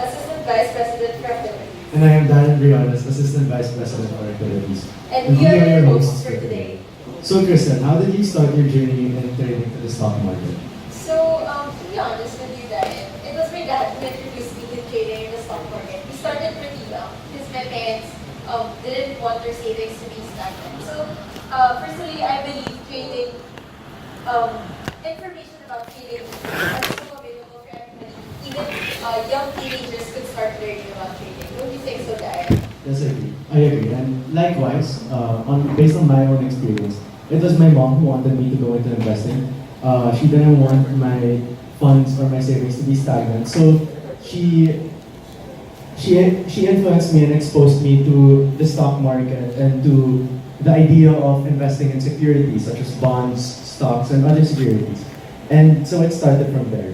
Assistant Vice President for Activities. And I am Darren Briones, Assistant Vice President for Activities. And we are your hosts for today. So Kristen, how did you start your journey in trading to the stock market? So, to be honest with you, Darren, it was my dad who introduced me to trading in the stock market. We started pretty young because my parents didn't want their savings to be stagnant. So, personally, I believe trading, information about trading is so available for everybody. Even young teenagers could start learning about trading. Don't you think so, Darren? Yes, I agree. And likewise, based on my own experience, it was my mom who wanted me to go into investing. She didn't want my funds or my savings to be stagnant. So she influenced me and exposed me to the stock market and to the idea of investing in securities such as bonds, stocks, and other securities. And so it started from there.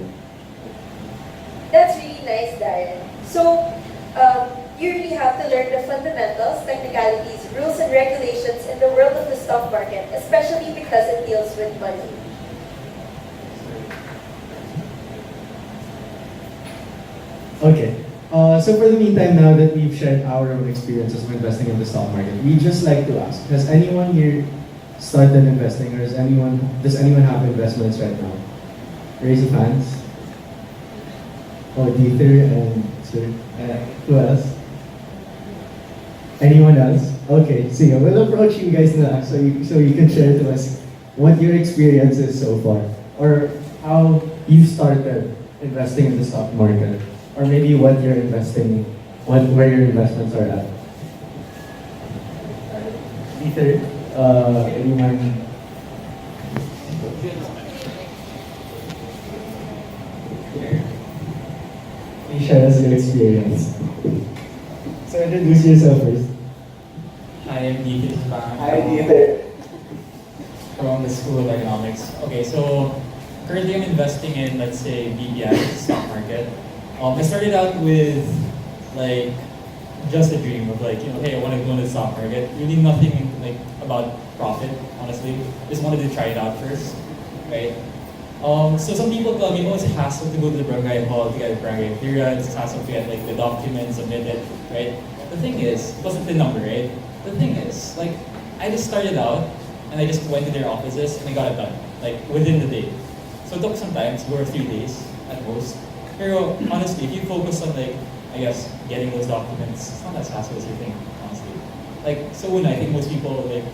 That's really nice, Darren. So, you really have to learn the fundamentals, technicalities, rules, and regulations in the world of the stock market, especially because it deals with money. Okay. So for the meantime, now that we've shared our own experiences of investing in the stock market, we'd just like to ask, has anyone here started investing, or does anyone have investments right now? Raise your hands. Oh, Dieter and Sir. Who else? Anyone else? Okay, so we'll approach you guys now so you can share to us what your experience is so far, or how you started investing in the stock market, or maybe what you're investing, where your investments are at. Dieter, anyone? Please share us your experience. So introduce yourself first. Hi, I'm Dieter. Hi, Dieter. From the School of Economics. Okay, so currently I'm investing in, let's say, BPI, the stock market. I started out with like just a dream of like, hey, I want to go into the stock market. Really nothing like about profit, honestly. Just wanted to try it out first, right? So some people tell me, oh, it's a hassle to go to the barangay hall to get a barangay clearance, it's a hassle to get like the documents submitted, right? The thing is, it wasn't the number, right? The thing is, like, I just started out and I just went to their offices and I got it done, like within the day. So it took some time, so 3 days at most. Pero honestly, if you focus on like, I guess, getting those documents, it's not as hassle as you think, honestly. Like, so when I think most people like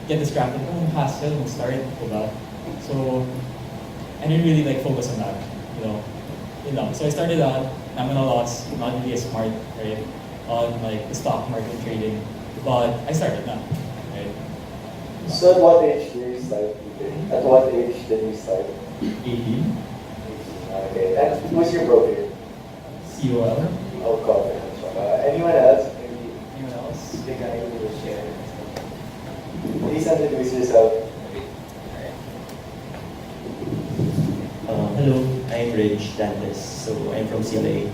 get distracted, oh, hassle, start, diba? So I didn't really like focus on that, you know. So I started out, I'm in a loss, not really smart, right, on like the stock market trading, but I started now, right? So at what age did you start? At what age did you start? 18, Okay, and who's your broker? COL. Oh, confidence. Anyone else? Maybe Anyone else? the guy who will share. Please introduce yourself. Hello, I'm Rich Dantes. So I'm from CLA.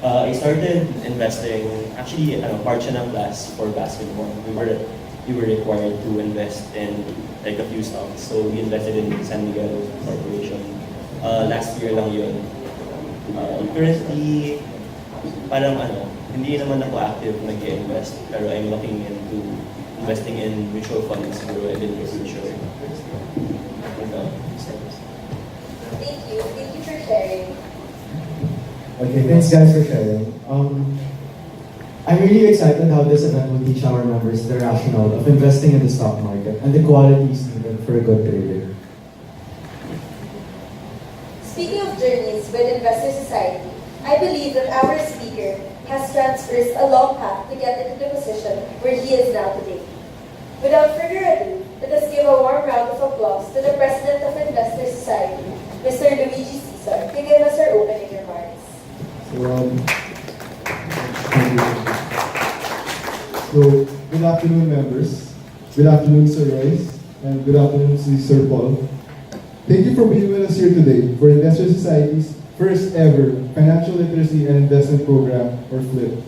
I started investing, actually, part siya ng class for basketball. We were required to invest in like a few stocks. So we invested in San Miguel Corporation. Last year lang yun. Currently, parang hindi naman ako active nag-invest, pero I'm looking into investing in mutual funds siguro and in the future. Thank you for sharing. Okay, thanks guys for sharing. I'm really excited how this event will teach our members the rationale of investing in the stock market and the qualities needed for a good trader. Speaking of journeys with Investor Society, I believe that our speaker has traversed a long path to get into the position where he is now today. Without further ado, let us give a warm round of applause to the President of Investor Society, Mr. Luigi Cesar, to give us our opening remarks. So, good afternoon, members. Good afternoon, Sir Royce, and good afternoon to Sir Paul. Thank you for being with us here today for Investor Society's first ever Financial Literacy and Investment Program, or FLIP.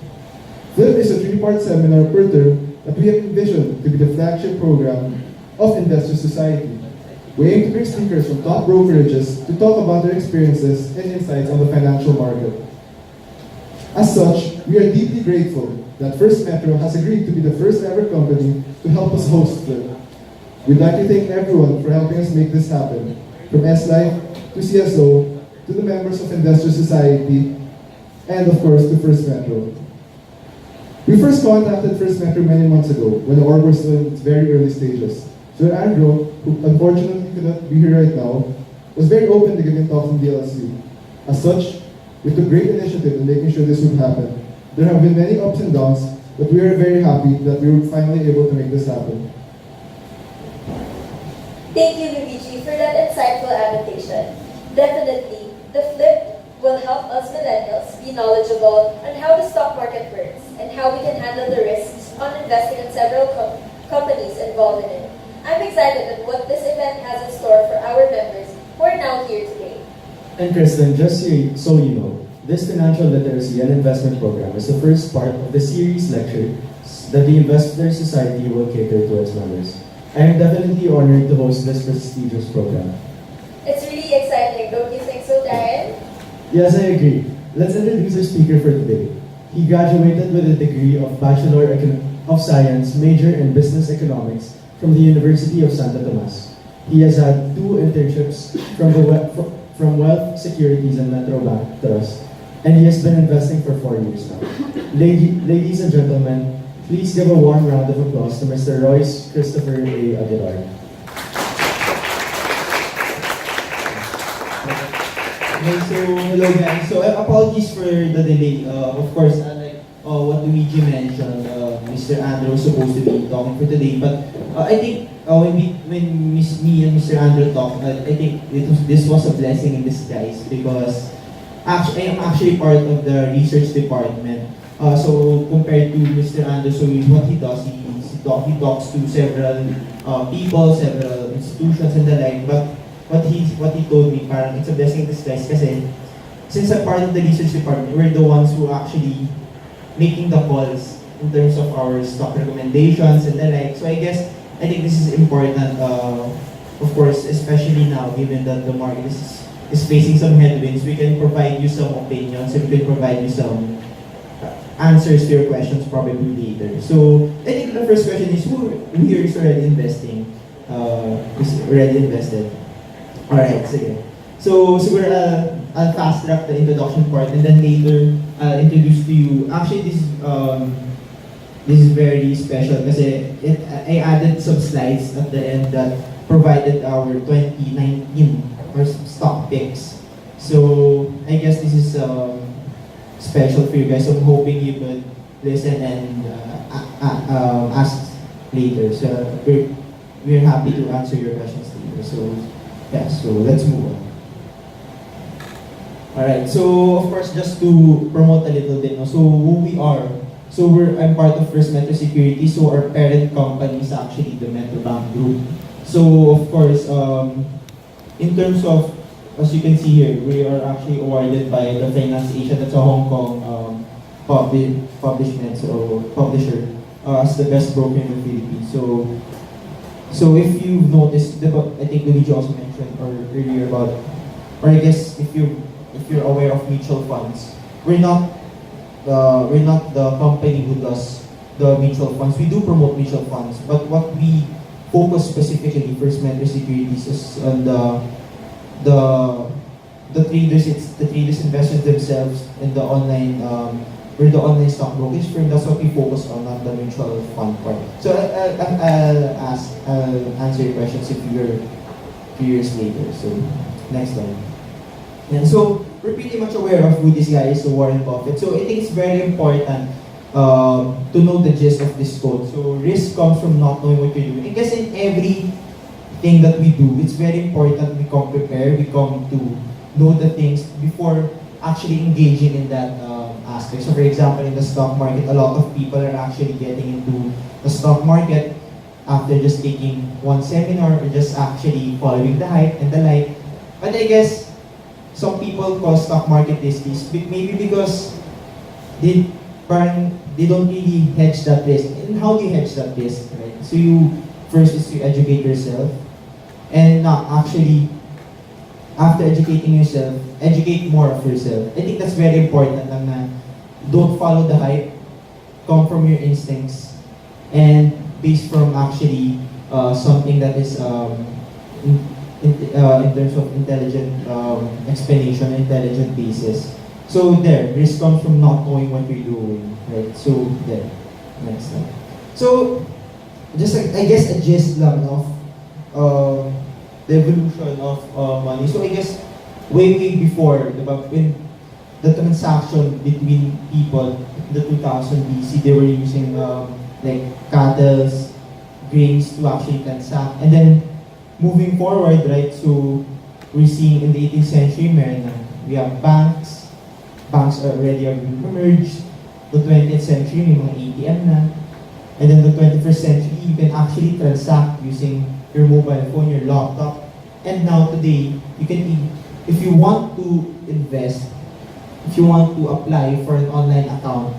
FLIP is a 3-part seminar per term that we have envisioned to be the flagship program of Investor Society. We aim to bring speakers from top brokerages to talk about their experiences and insights on the financial market. As such, we are deeply grateful that First Metro has agreed to be the first ever company to help us host Flip. We'd like to thank everyone for helping us make this happen, from S-Life to CSO to the members of Investor Society, and of course to First Metro. We first contacted First Metro many months ago when the org was still in its very early stages. Sir Andrew, who unfortunately could not be here right now, was very open to giving talks in DLSU. As such, we took great initiative in making sure this would happen. There have been many ups and downs, but we are very happy that we were finally able to make this happen. Thank you, Luigi, for that insightful annotation. Definitely, the flip will help us millennials be knowledgeable on how the stock market works and how we can handle the risks on investing in several companies involved in it. I'm excited at what this event has in store for our members who are now here today. And Kristen, just so you know, this financial literacy and investment program is the first part of the series lecture that the Investor Society will cater to its members. I am definitely honored to host this prestigious program. It's really exciting, don't you think so, Darren? Yes, I agree. Let's introduce our speaker for today. He graduated with a degree of Bachelor of Science, major in Business Economics from the University of Santo Tomas. He has had 2 internships from Wealth Securities and Metro Bank Trust, and he has been investing for 4 years now. Ladies and gentlemen, please give a warm round of applause to Mr. Royce Christopher A. Aguilar. Okay, so hello guys. So apologies for the delay. Of course, like what Luigi mentioned, Mr. Andrew was supposed to be talking for today, but I think when me and Mr. Andrew talked, I think this was a blessing in disguise because I am actually part of the research department. So compared to Mr. Andrew, so what he does, he talks to several people, several institutions and the like, but what he told me, parang it's a blessing in disguise kasi since I'm part of the research department, we're the ones who actually making the calls in terms of our stock recommendations and the like. So I think this is important, of course, especially now given that the market is facing some headwinds. We can provide you some opinions and we can provide you some answers to your questions probably later. So I think the first question is who here is already investing? Is already invested? Alright, sige. So siguro I'll fast track the introduction part and then later I'll introduce to you. Actually, this is very special kasi I added some slides at the end that provided our 2019 stock picks. So I guess this is special for you guys. I'm hoping you could listen and ask later. So we're happy to answer your questions later. So yeah, so let's move on. Alright, so of course just to promote a little bit, no? So who we are. So I'm part of First Metro Security, so our parent company is actually the Metro Bank Group. So of course, in terms of, as you can see here, we are actually awarded by the Finance Asia, that's a Hong Kong publisher, as the best broker in the Philippines. So if you've noticed, I think Luigi also mentioned earlier about, or I guess if you're aware of mutual funds, we're not the company who does the mutual funds. We do promote mutual funds, but what we focus specifically First Metro Securities is on the traders, investors themselves in the online. We're the online stock brokerage firm. That's what we focus on, not the mutual fund part. So I'll answer your questions if you're curious later. So next slide. And so we're pretty much aware of who this guy is, so Warren Buffett. So I think it's very important to know the gist of this quote. So risk comes from not knowing what you're doing. I guess in everything that we do, it's very important we come prepared, we come to know the things before actually engaging in that aspect. So for example, in the stock market, a lot of people are actually getting into the stock market after just taking one seminar or just actually following the hype and the like. But I guess some people call stock market risky, maybe because they don't really hedge that risk. And how do you hedge that risk, right? So first is to educate yourself. and not actually, after educating yourself, educate more of yourself. I think that's very important lang na don't follow the hype, come from your instincts, and based from actually something that is in terms of intelligent explanation, intelligent basis. So there, risk comes from not knowing what you're doing, right? So there, next slide. So just like, I guess a gist lang of the evolution of money. So I guess way before, diba, when the transaction between people in the 2000 BC, they were using like cattle, grains to actually transact. And then moving forward, right, so we're seeing in the 18th century, we have banks. Banks are already emerged. The 20th century, may mga ATM na. And then the 21st century, you can actually transact using your mobile phone, your laptop. And now today, you can, if you want to invest, if you want to apply for an online account,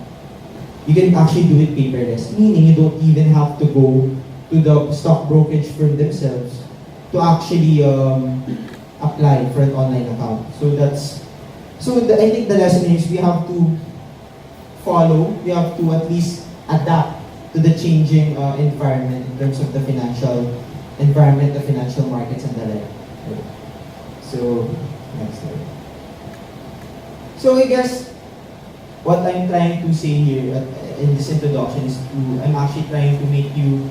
you can actually do it paperless. Meaning you don't even have to go to the stock brokerage firm themselves to actually apply for an online account. So that's, I think the lesson is we have to follow, we have to at least adapt to the changing environment in terms of the financial environment, the financial markets and the like. So, next slide. So I guess what I'm trying to say here in this introduction is I'm actually trying to make you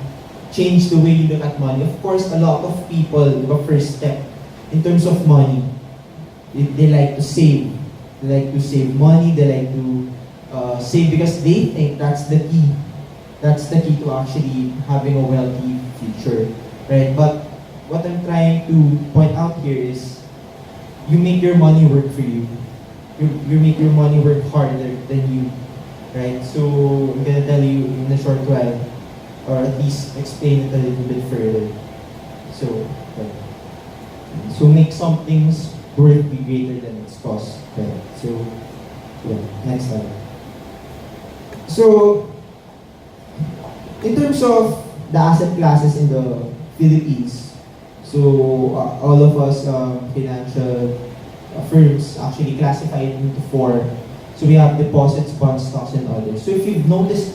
change the way you look at money. Of course, a lot of people, the first step in terms of money, they like to save. They like to save money, they like to save because they think that's the key. That's the key to actually having a wealthy future, right? But what I'm trying to point out here is you make your money work for you. You make your money work harder than you, right? So I'm gonna tell you in a short while, or at least explain it a little bit further. So make some things worth be greater than its cost, right? So yeah, next slide. So in terms of the asset classes in the Philippines, so all of us financial firms actually classify it into four. So we have deposits, bonds, stocks, and others. So if you've noticed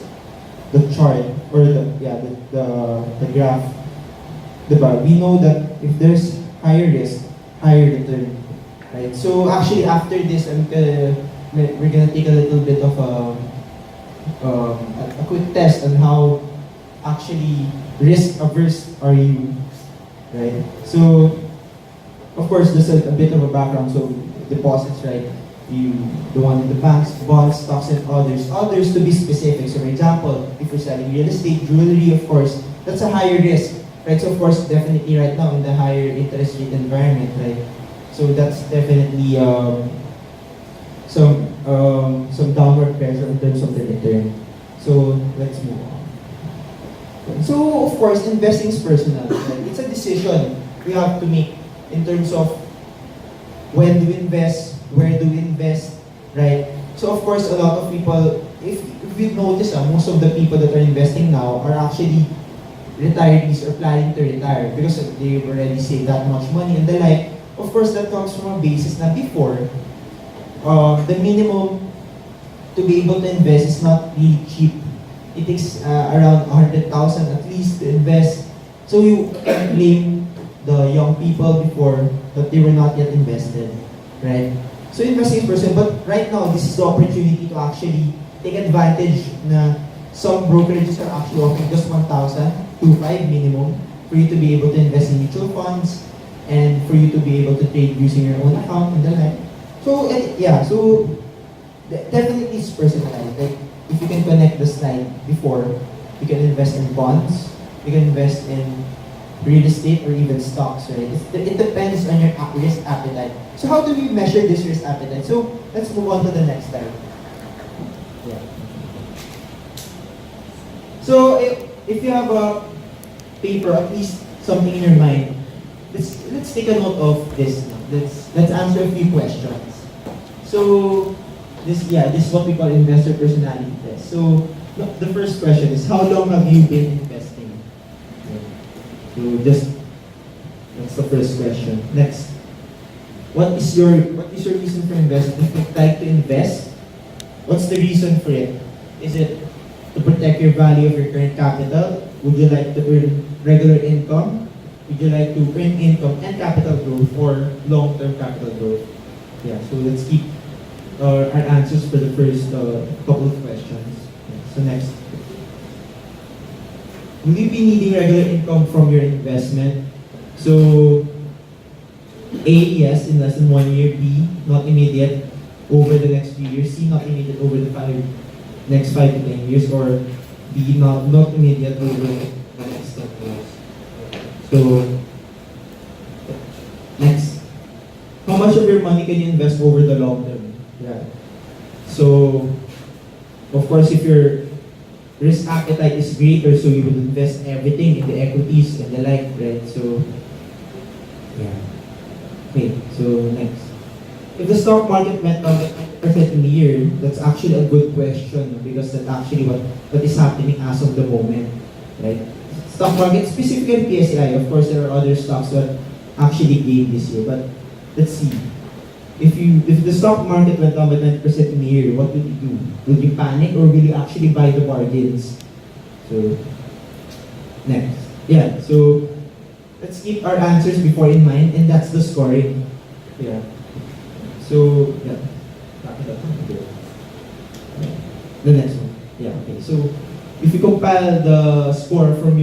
the chart or the graph, we know that if there's higher risk, higher return, right? So actually after this, we're gonna take a little bit of a quick test on how actually risk averse are you, right? So of course there's a bit of a background. So deposits, right? The one in the banks, bonds, stocks, and others. Others to be specific. So for example, if you're selling real estate, jewelry, of course, that's a higher risk, right? So of course, definitely right now in the higher interest rate environment, right? So that's definitely some downward pressure in terms of the return. So let's move on. So of course, investing is personal. Right? It's a decision we have to make in terms of when do we invest, where do we invest, right? So of course, a lot of people, if you've noticed, most of the people that are investing now are actually retirees or planning to retire because they've already saved that much money and the like. Of course, that comes from a basis na before, the minimum to be able to invest is not really cheap. It takes around 100,000 at least to invest. So you can blame the young people before that they were not yet invested, right? So investing is personal, but right now this is the opportunity to actually take advantage na some brokerages are actually offering just 1,025 minimum for you to be able to invest in mutual funds and for you to be able to trade using your own account and the like. So definitely it's personalized. Like if you can connect the slide before, you can invest in bonds, you can invest in real estate or even stocks, right? It depends on your risk appetite. So how do we measure this risk appetite? So let's move on to the next slide. Yeah. So if you have a paper, at least something in your mind, let's take a note of this. Let's answer a few questions. So this is what we call investor personality test. So the first question is, how long have you been investing? So just let's That's the first question. Next. What is your reason for investing? If you like to invest, what's the reason for it? Is it to protect your value of your current capital? Would you like to earn regular income? Would you like to earn income and capital growth or long-term capital growth? Yeah, so let's keep our answers for the first couple of questions. So next. Will you be needing regular income from your investment? So A, yes, in less than 1 year. B, not immediate over the next few years. C, not immediate over the next 5 to 10 years. Or D, not immediate over the next 10 years. So, next. How much of your money can you invest over the long term? Yeah. So, of course, if your risk appetite is greater, so you would invest everything in the equities and the like, right? So, yeah. Okay, so next. If the stock market went down 10% in a year, that's actually a good question because that's actually what is happening as of the moment, right? Stock market, specifically PSI, of course there are other stocks that actually gained this year, but let's see. If the stock market went down by 10% in a year, what would you do? Would you panic or will you actually buy the bargains? So, next. Yeah, so let's keep our answers before in mind, and that's the scoring. Yeah. So, yeah. Back it up. Okay. The next one. Yeah, okay. So, if you compile the score from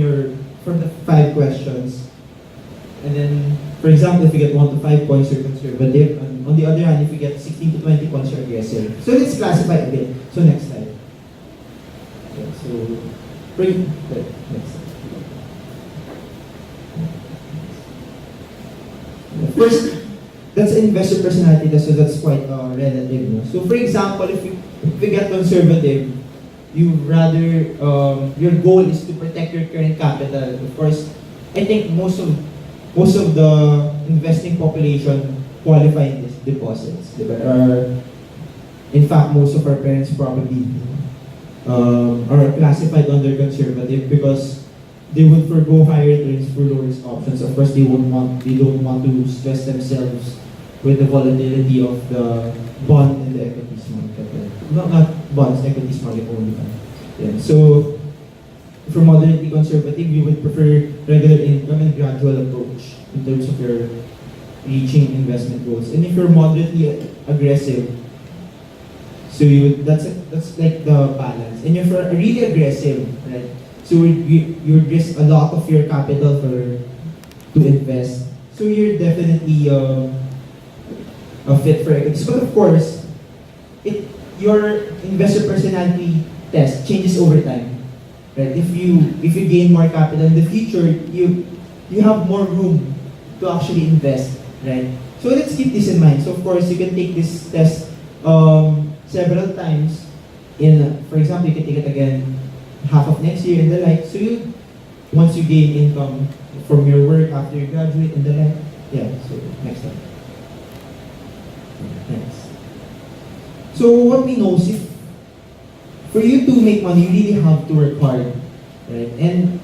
the 5 questions, and then, for example, if you get 1 to 5 points, you're conservative. And on the other hand, if you get 16 to 20 points, you're aggressive. So let's classify a bit. So next slide. Okay, so, next slide. First, that's an investor personality test, so that's quite relative. No? So for example, if you get conservative, you rather, your goal is to protect your current capital. Of course, I think most of the investing population qualify in these deposits. In fact, most of our parents probably are classified under conservative because they would forgo higher returns for low risk options. Of course, they don't want to stress themselves with the volatility of the bond and the equities market. Not bonds, equities market only. Yeah. So, if you're moderately conservative, you would prefer regular income and gradual approach in terms of your reaching investment goals. And if you're moderately aggressive, so that's like the balance. And if you're really aggressive, right? So you risk a lot of your capital to invest. So you're definitely a fit for equities. But of course, your investor personality test changes over time. Right? If you gain more capital in the future, you have more room to actually invest. Right? So let's keep this in mind. So of course, you can take this test several times. For example, you can take it again half of next year and the like. So once you gain income from your work after you graduate and the like. Yeah, so next time. Next. So what we know is for you to make money, you really have to work hard. Right? And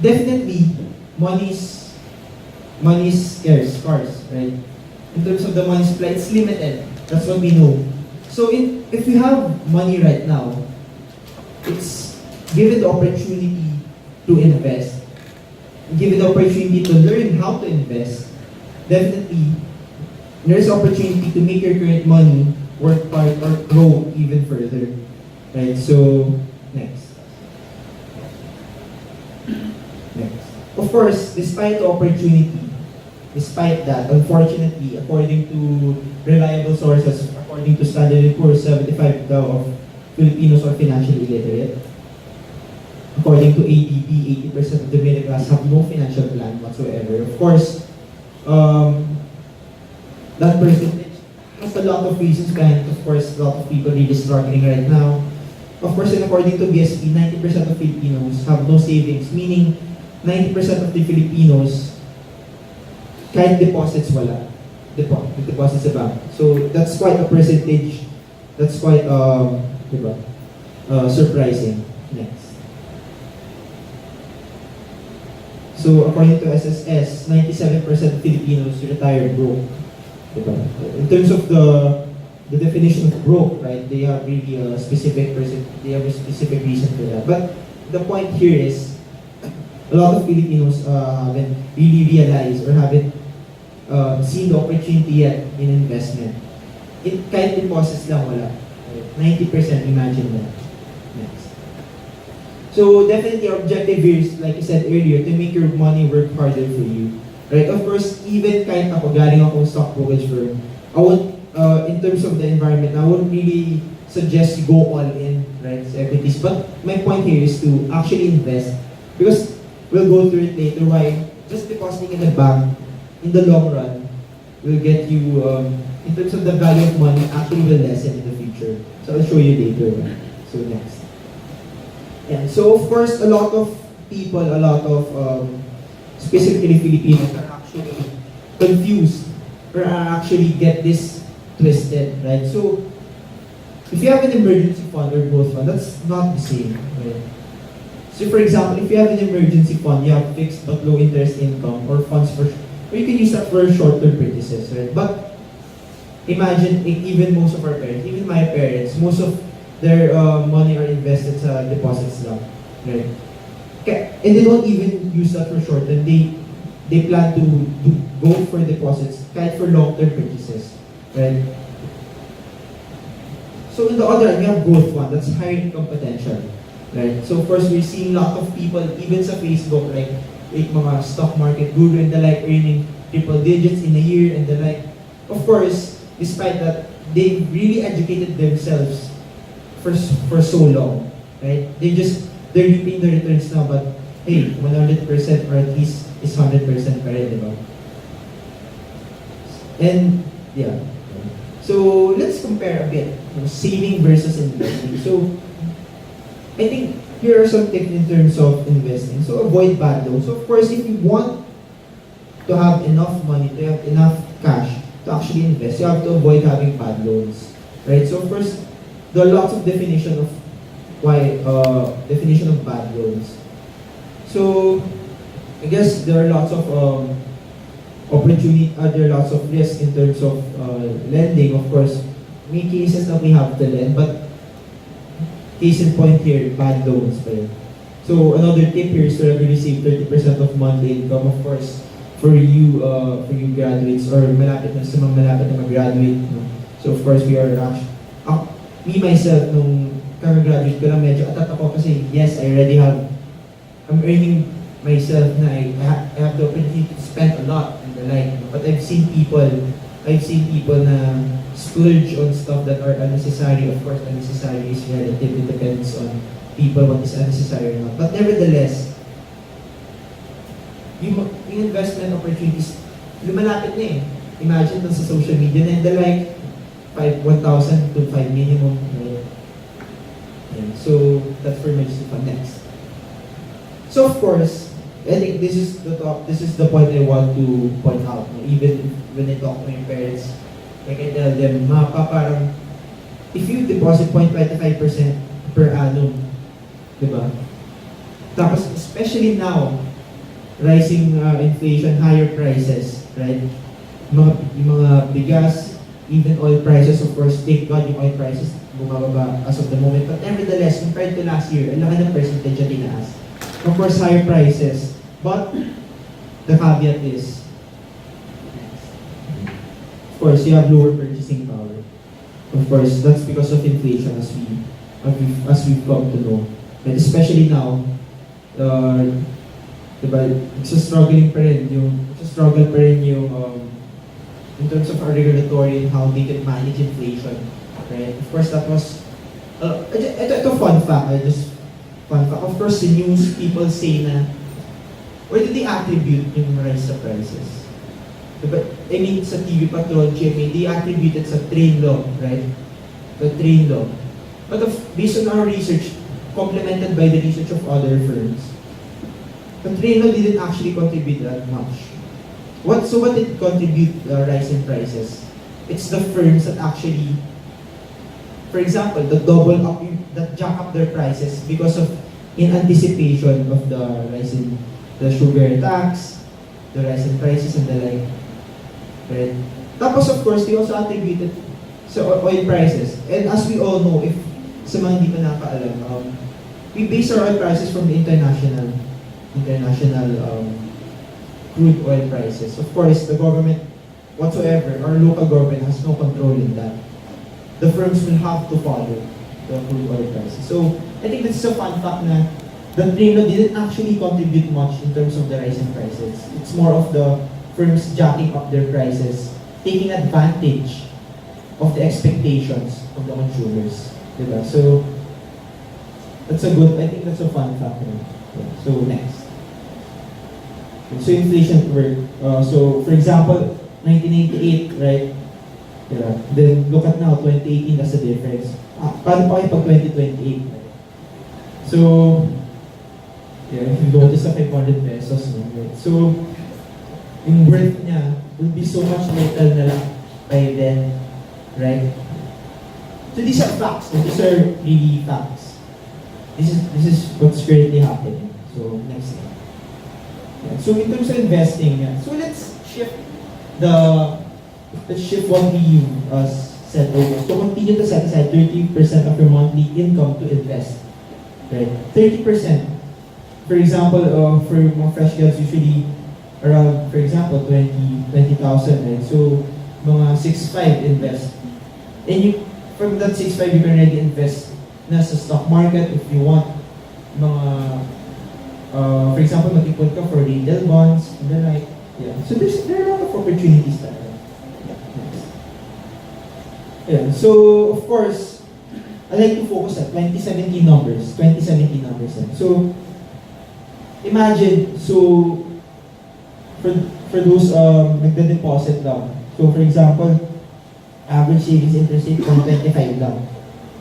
definitely money is scarce, right? In terms of the money supply, it's limited. That's what we know. So if you have money right now, it's given the opportunity to invest, given the opportunity to learn how to invest, definitely there's opportunity to make your current money work hard or grow even further. Right? So next. Of course, despite the opportunity, despite that, unfortunately, according to reliable sources, according to Standard & Poor's 75 daw of Filipinos are financially illiterate. According to ADB, 80% of the middle class have no financial plan whatsoever. Of course, that percentage has a lot of reasons behind it. Of course, a lot of people really struggling right now. Of course, and according to BSP, 90% of Filipinos have no savings, meaning 90% of the Filipinos, kahit deposits wala. Deposits sa bank. So that's quite a percentage. That's quite surprising. Next. So according to SSS, 97% Filipinos retire broke. Diba? In terms of the definition of broke, right? They have really a specific person. They have a specific reason for that. But the point here is, a lot of Filipinos haven't really realized or haven't seen the opportunity yet in investment. Kahit deposits lang wala. 90%, imagine that. Next. So definitely our objective here is, like I said earlier, to make your money work harder for you. Right? Of course, even kahit ako, galing akong stock brokerage firm, I won't, in terms of the environment, I wouldn't really suggest you go all in, right, sa equities. But my point here is to actually invest, because we'll go through it later why just depositing in the bank in the long run will get you, in terms of the value of money, actually will lessen in the future. So I'll show you later. So next. Yeah. So of course, a lot of people, a lot of specifically Filipinos are actually confused or actually get this twisted, right? So if you have an emergency fund or growth fund, that's not the same, right? So for example, if you have an emergency fund, you have fixed but low interest income or funds for, or you can use that for short-term purchases, right? But imagine, even most of our parents, even my parents, most of their money are invested sa deposits lang, right? Okay. And they don't even use that for short-term. They plan to go for deposits kahit for long-term purchases, right? So in the other hand, we have growth fund, that's higher income potential, right? So of course, we're seeing a lot of people, even sa Facebook, like mga stock market guru and the like, earning triple digits in a year and the like. Of course, despite that, they really educated themselves for so long, right? They're reaping the returns now, but hey, 100% or at least is 100% pa rin, diba? And yeah. So let's compare a bit, saving versus investing. So I think here are some tips in terms of investing. So avoid bad loans. So of course, if you want to have enough money, to have enough cash to actually invest, you have to avoid having bad loans, right? So of course, there are lots of definition of bad loans. So I guess there are lots of opportunity, there are lots of risks in terms of lending. Of course, may cases that we have to lend, but case in point here, bad loans. Right? So another tip here is to regularly save 30% of monthly income. Of course, for you graduates or malapit na mag-graduate. No? So of course, we are me myself, nung kaka-graduate ko lang, medyo atat ako kasi yes, I'm earning myself na I have the opportunity to spend a lot and the like. But I've seen people na splurge on stuff that are unnecessary. Of course, unnecessary is relative. It depends on people what is unnecessary or not. But nevertheless, yung investment opportunities, lumalapit na eh. Imagine dun sa social media na and the like, 1,000 to 5 minimum. Right? And so that's for emergency fund. Next. So of course, I think this is the point I want to point out. Even when I talk to my parents, like I tell them, parang if you deposit 0.25% per annum, diba? Tapos especially now, rising inflation, higher prices, right? Yung mga bigas, even oil prices, of course, thank God yung oil prices bumababa as of the moment. But nevertheless, compared to last year, ang laki ng percentage na tinaas. Of course, higher prices. But the caveat is, of course, you have lower purchasing power. Of course, that's because of inflation as we've come to know. And especially now, diba, struggle pa rin yung in terms of our regulatory and how they can manage inflation, right? Of course, that was ito fun fact. Of course, the news people say na, where did they attribute yung rise sa prices? Diba? I mean, sa TV Patrol, GMA, they attributed sa train law, right? The train law. But based on our research, complemented by the research of other firms, the train law didn't actually contribute that much. What did contribute the rise in prices? It's the firms that actually, for example, that jack up their prices because of in anticipation of the rise in the sugar tax, the rise in prices and the like. Right? Tapos of course, they also attributed sa oil prices. And as we all know, if sa mga hindi pa nakakaalam, we base our oil prices from the international crude oil prices. Of course, the government whatsoever, our local government has no control in that. The firms will have to follow the crude oil prices. So, I think this is a fun fact na the Primo didn't actually contribute much in terms of the rise in prices. It's more of the firms jacking up their prices, taking advantage of the expectations of the consumers. Diba? So, I think that's a fun fact. Yeah. So, next. So, inflation work. So, for example, 1998, right? Yeah. Then, look at now, 2018, that's the difference. Paano pa kayo pag 2028? So, yeah, if you notice sa 500 pesos, no? Right? So, yung worth niya will be so much little na lang by then, right? So these are facts. These are really facts. This is what's currently happening. So next slide. Yeah. So in terms of investing, yeah. So let's shift what we said over. So continue to set aside 30% of your monthly income to invest. Right? 30%. For example, for mga fresh grads, usually around, for example, 20,000, right? So, mga 6,500 invest. And from that 6,500, you can already invest na sa stock market if you want mga, for example, mag-ipon ka for retail bonds, and then like, yeah. So there are a lot of opportunities there. Yeah, so of course, I like to focus at 2017 numbers. So, imagine, so, for those nagde-deposit lang. So, for example, average savings interest rate 1.25 lang.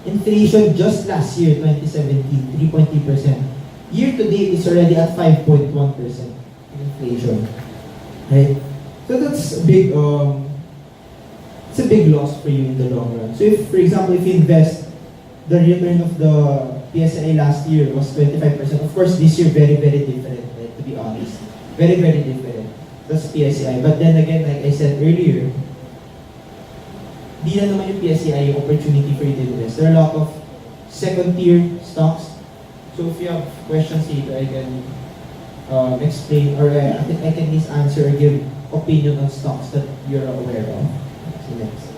Inflation just last year, 2017, 3.3%. Year to date, it's already at 5.1% inflation. Right? So that's a big, it's a big loss for you in the long run. So if, for example, if you invest, the return of the PSI last year was 25%. Of course, this year, very, very different, right, to be honest. Very, very different. That's PSI. But then again, like I said earlier, di na naman yung PSI yung opportunity for you to invest. There are a lot of second-tier stocks. So if you have questions here, I can explain, or I can at least answer or give opinion on stocks that you're aware of. So next.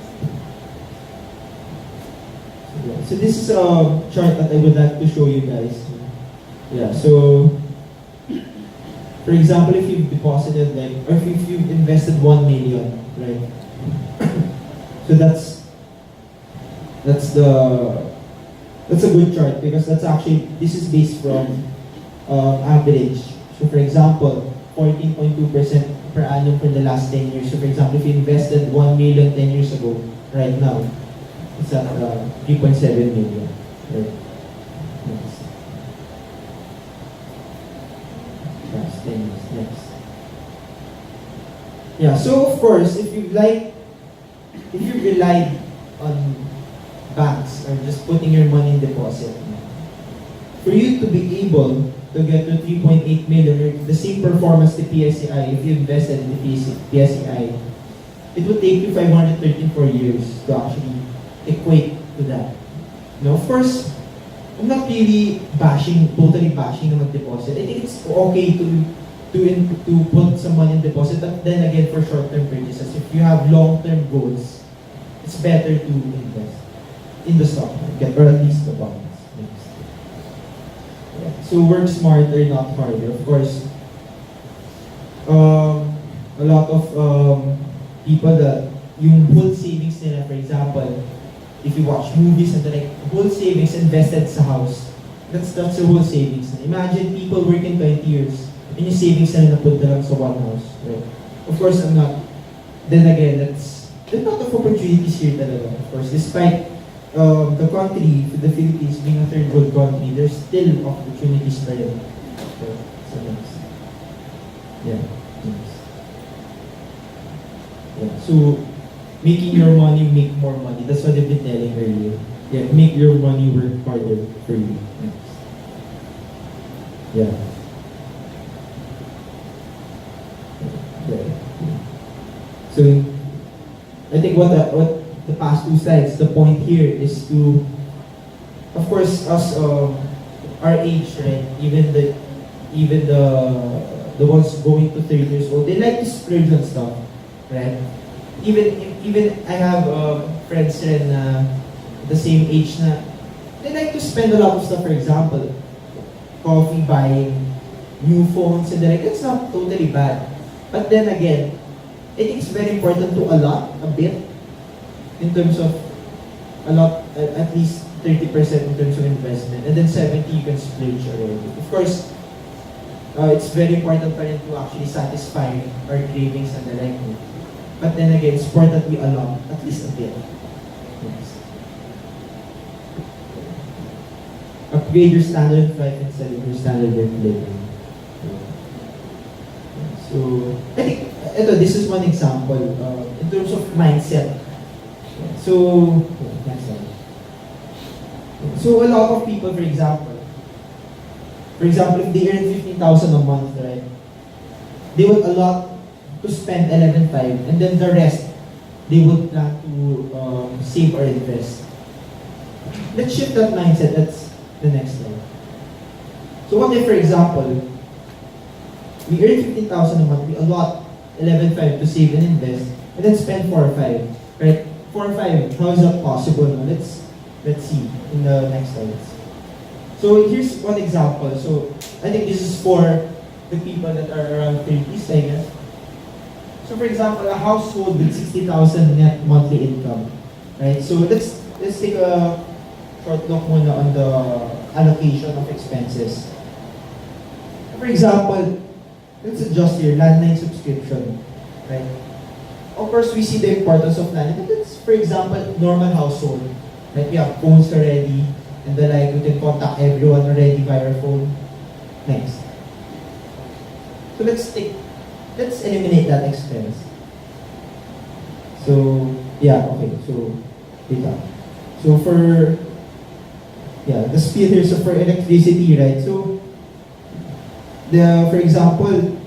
So this is a chart that I would like to show you guys. Yeah, so for example, if you've deposited like, or if you've invested 1 million, right? So that's a good chart because that's actually, this is based from average. So for example, 14.2% per annum for the last 10 years. So for example, if you invested 1 million 10 years ago, right now, it's at 3.7 million. Right? Next. 10 years. Next. Yeah, so of course, if you relied on banks or just putting your money in deposit, for you to be able to get to 3.8 million or the same performance to PSEI if you invested in the PSEI, it would take you 534 years to actually equate to that. Now, of course, I'm not really totally bashing on deposit. I think it's okay to put some money in deposit, but then again, for short-term purchases, if you have long-term goals, it's better to invest in the stock market, or at least the bonds. Yeah. So work smarter, not harder. Of course, a lot of people that yung whole savings nila, for example, if you watch movies and like whole savings invested sa house, that's the whole savings. Imagine people working 20 years and yung savings na napunta lang sa one house. Right? Of course, I'm not. Then again, there's a lot of opportunities here talaga. Of course, despite the country, the Philippines being a third world country, there's still opportunities for it. So next. Yeah. Next. Yeah. So making your money make more money. That's what I've been telling earlier. Yeah, make your money work harder for you. Next. Yeah. I think what the past two slides, the point here is to, of course, us our age, right? Even the ones going to 30 years old, they like to splurge on stuff, right? Even I have friends rin na the same age na they like to spend a lot of stuff. For example, coffee, buying new phones, and then like, it's not totally bad. But then again, I think it's very important to allot a bit in terms of at least 30% in terms of investment, and then 70 you can splurge already. Of course, it's very important pa rin to actually satisfy our cravings and the like. But then again, it's important we allot at least a bit. Yes. Upgrade your standard of life instead of your standard of living. So, I think, this is one example in terms of mindset. So, next slide. So, a lot of people, for example, if they earn 15,000 a month, right, they would allot to spend 11,500, and then the rest, they would plan to save or invest. Let's shift that mindset. That's the next slide. So what if, for example, we earn 15,000 a month, we allot 11,500 to save and invest, and then spend 4,500, right? 4,500, how is that possible? Now, let's see in the next slides. So here's one example. So I think this is for the people that are around 30s, I guess. So for example, a household with 60,000 net monthly income, right? So let's take a short look muna on the allocation of expenses. For example, let's adjust here, landline subscription, right? Of course, we see the importance of landline, but let's, for example, normal household, right? We have phones already, and the like, we can contact everyone already via phone. Next. So let's eliminate that expense. So, yeah, okay, so, data. So for, the speed here, so for electricity, right? So, for example,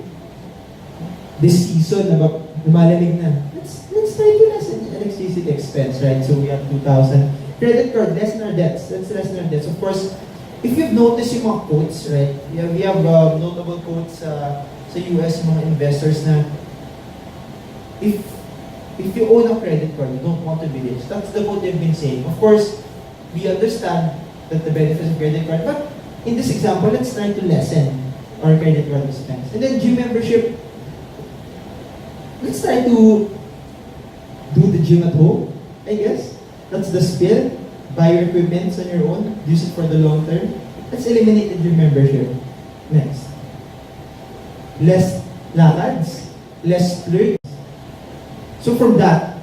this season, lumalamig na. Let's try to lessen electricity expense, right? So we have 2,000. Credit card, lessen our debts. Let's lessen our debts. Of course, if you've noticed yung mga quotes, right? We have notable quotes sa US, mga investors na if you own a credit card, you don't want to be rich. That's the quote they've been saying. Of course, we understand that the benefits of credit card, but in this example, let's try to lessen our credit card expense. And then gym membership, let's try to do the gym at home, I guess. That's the spill. Buy your equipment on your own. Use it for the long term. Let's eliminate the gym membership. Next. Less lakads. Less splurge. So from that,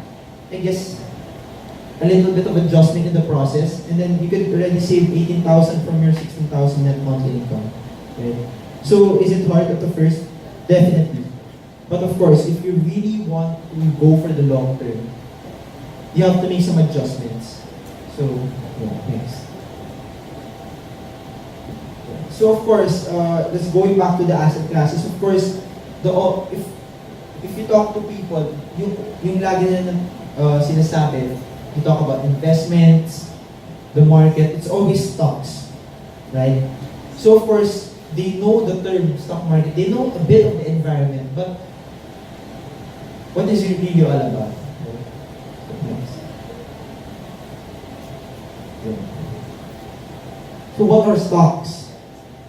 I guess, a little bit of adjustment in the process, and then you could already save 18,000 from your 16,000 net monthly income. Right? So is it hard at the first? Definitely. But of course, if you really want to go for the long term, you have to make some adjustments. So, next. So of course, let's going back to the asset classes. Of course, if you talk to people, yung lagi na sinasabi, you talk about investments, the market, it's always stocks, right? So of course, they know the term stock market, they know a bit of the environment, but what is it really all about? Next. So what are stocks?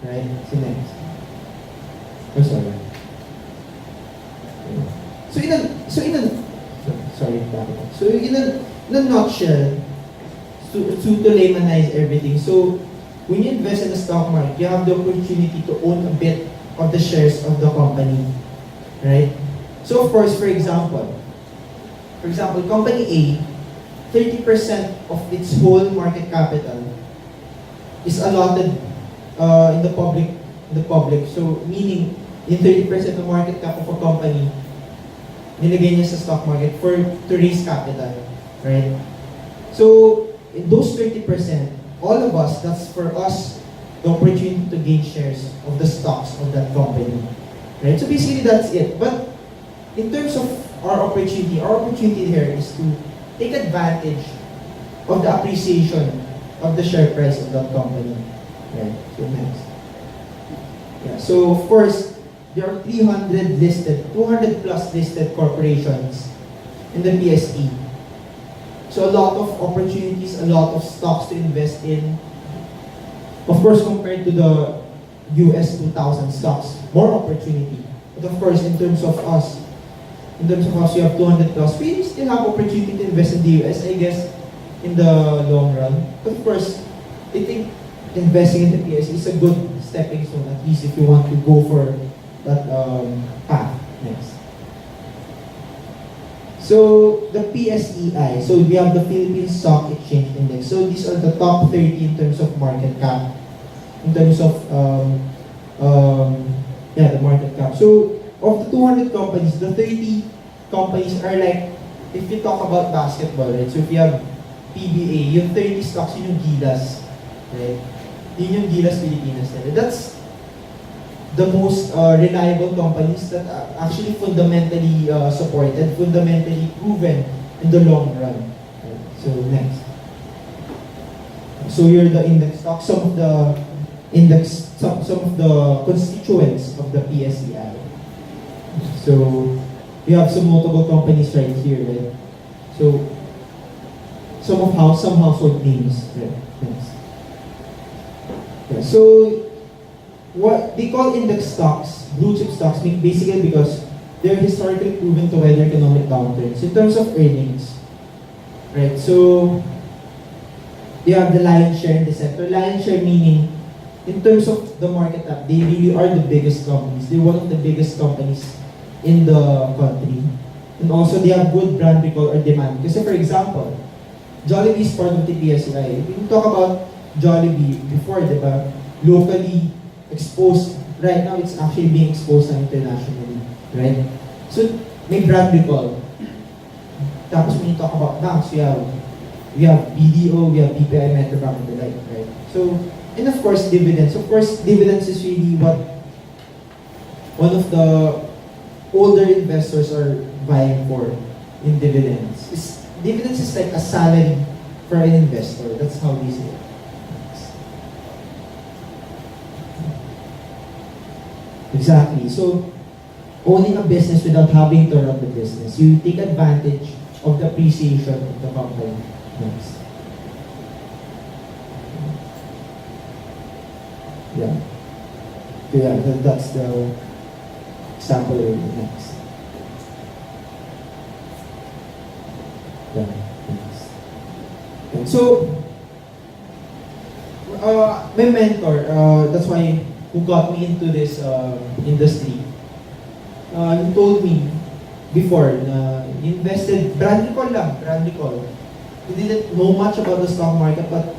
Right? So next. Oh, sorry. So in a nutshell, to laymanize everything. So when you invest in the stock market, you have the opportunity to own a bit of the shares of the company, right? So of course, for example, company A, 30% of its whole market capital is allotted in the public. So meaning, yung 30% of market cap of a company, nilagay niya sa stock market to raise capital, right? So in those 30%, all of us, that's for us, the opportunity to gain shares of the stocks of that company, right? So basically that's it. But in terms of our opportunity here is to take advantage of the appreciation of the share price of that company. Right. So next. Yeah. So of course, there are 200 plus listed corporations in the PSE. So a lot of opportunities, a lot of stocks to invest in. Of course, compared to the US 2000 stocks, more opportunity. But of course, in terms of us, we have 200 plus. We still have opportunity to invest in the US, I guess, in the long run. But of course, I think investing in the PSE is a good stepping stone, at least if you want to go for that path next. So the PSEI, so we have the Philippine Stock Exchange Index. So these are the top 30 in terms of market cap, in terms of the market cap. So of the 200 companies, the 30 companies are like, if you talk about basketball, right? So if you have PBA, yung 30 stocks, yun yung Gilas, right? Yun yung Gilas Pilipinas. That's the most reliable companies that are actually fundamentally supported, fundamentally proven in the long run. Right? So next. So you're the index stock, some of the constituents of the PSEI. So we have some notable companies right here, right? So some household names, right? Next. Yeah, so what they call index stocks, blue chip stocks, basically because they're historically proven to weather economic downturns in terms of earnings, right? So they have the lion's share in the sector. Lion's share meaning, in terms of the market cap, they really are the biggest companies. They're one of the biggest companies in the country, and also they have good brand recall or demand. Because for example, Jollibee is part of the PSEI. If we talk about Jollibee before, diba, locally exposed, right now it's actually being exposed internationally, right? So may brand recall. Tapos when you talk about banks, we have BDO, we have BPI, Metrobank, and the like, right? So, and of course dividends. Of course, dividends is really what one of the older investors are vying for in dividends. Dividends is like a salary for an investor. That's how they say it. Exactly. So, owning a business without having to run the business, you take advantage of the appreciation of the company. Next. Yeah. So yeah, that's the example next. Yeah. Next. And so, my mentor, that's why who got me into this industry, he told me before na invested, brand recall. He didn't know much about the stock market, but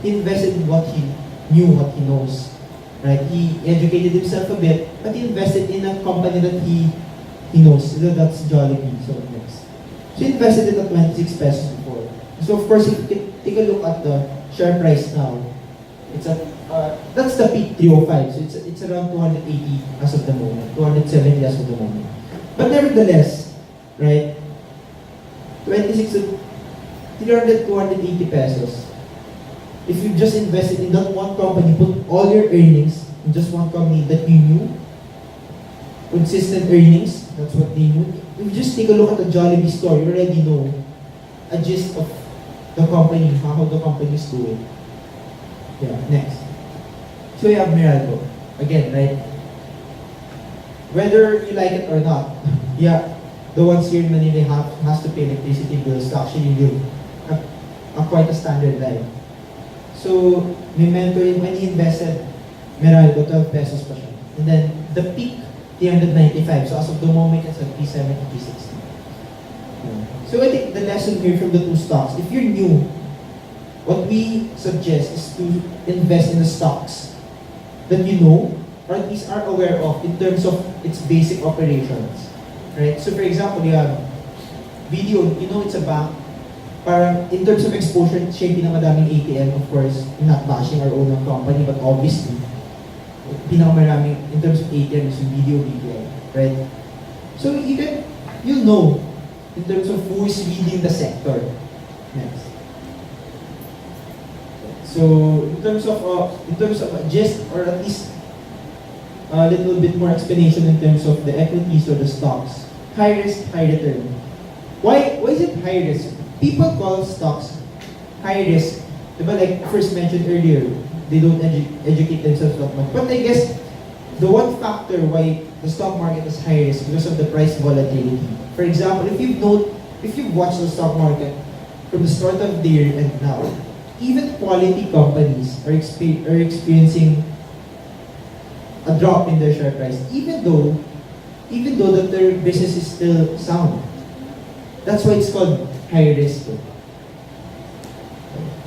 he invested in what he knew, what he knows. Right? He educated himself a bit, but he invested in a company that he knows. So that's Jollibee. So next. So he invested it at 26 pesos before. So of course, if you can take a look at the share price now, it's at that's the peak 305. So it's around 280 as of the moment, 270 as of the moment. But nevertheless, right? 26 to 300, 280 pesos. If you just invested in that one company, put all your earnings in just one company that you knew, consistent earnings, that's what they knew. If you just take a look at the Jollibee store, you already know a gist of the company, how the company is doing. Yeah, next. So you have Meralco. Again, right? Whether you like it or not, yeah, the ones here in Manila has to pay electricity bills to actually live a quite a standard life. So, my mentor, when he invested, Meralco, 12 pesos pa siya. And then, the peak, 395. So, as of the moment, it's at 370, 360. So, I think the lesson here from the two stocks, if you're new, what we suggest is to invest in the stocks that you know, or at least are aware of in terms of its basic operations. Right? So, for example, you have video, you know it's a bank. Parang in terms of exposure, siya yung pinakamadaming ATM, of course, not bashing our own company, but obviously, pinakamaraming in terms of ATM is yung video, right? So you'll know in terms of who is leading the sector. Next. So in terms of just or at least a little bit more explanation in terms of the equities or the stocks. High risk, high return. Why is it high risk? People call stocks high risk. Diba, like first mentioned earlier, they don't educate themselves that much. But I guess the one factor why the stock market is high risk because of the price volatility. For example, if you've watched the stock market from the start of the year and now, even quality companies are experiencing a drop in their share price, even though that their business is still sound. That's why it's called high risk.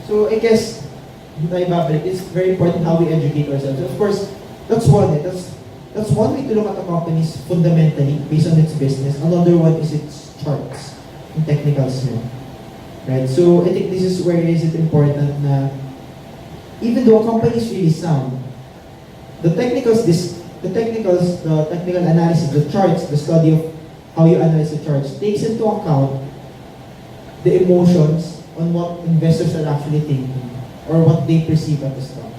So I guess it's very important how we educate ourselves. Of course, that's one way to look at a company's fundamentally based on its business. Another one is its charts and technicals. Right? So I think this is where is it important na even though a company is really sound, the technical analysis, the charts, the study of how you analyze the charts takes into account the emotions on what investors are actually thinking or what they perceive at the stock.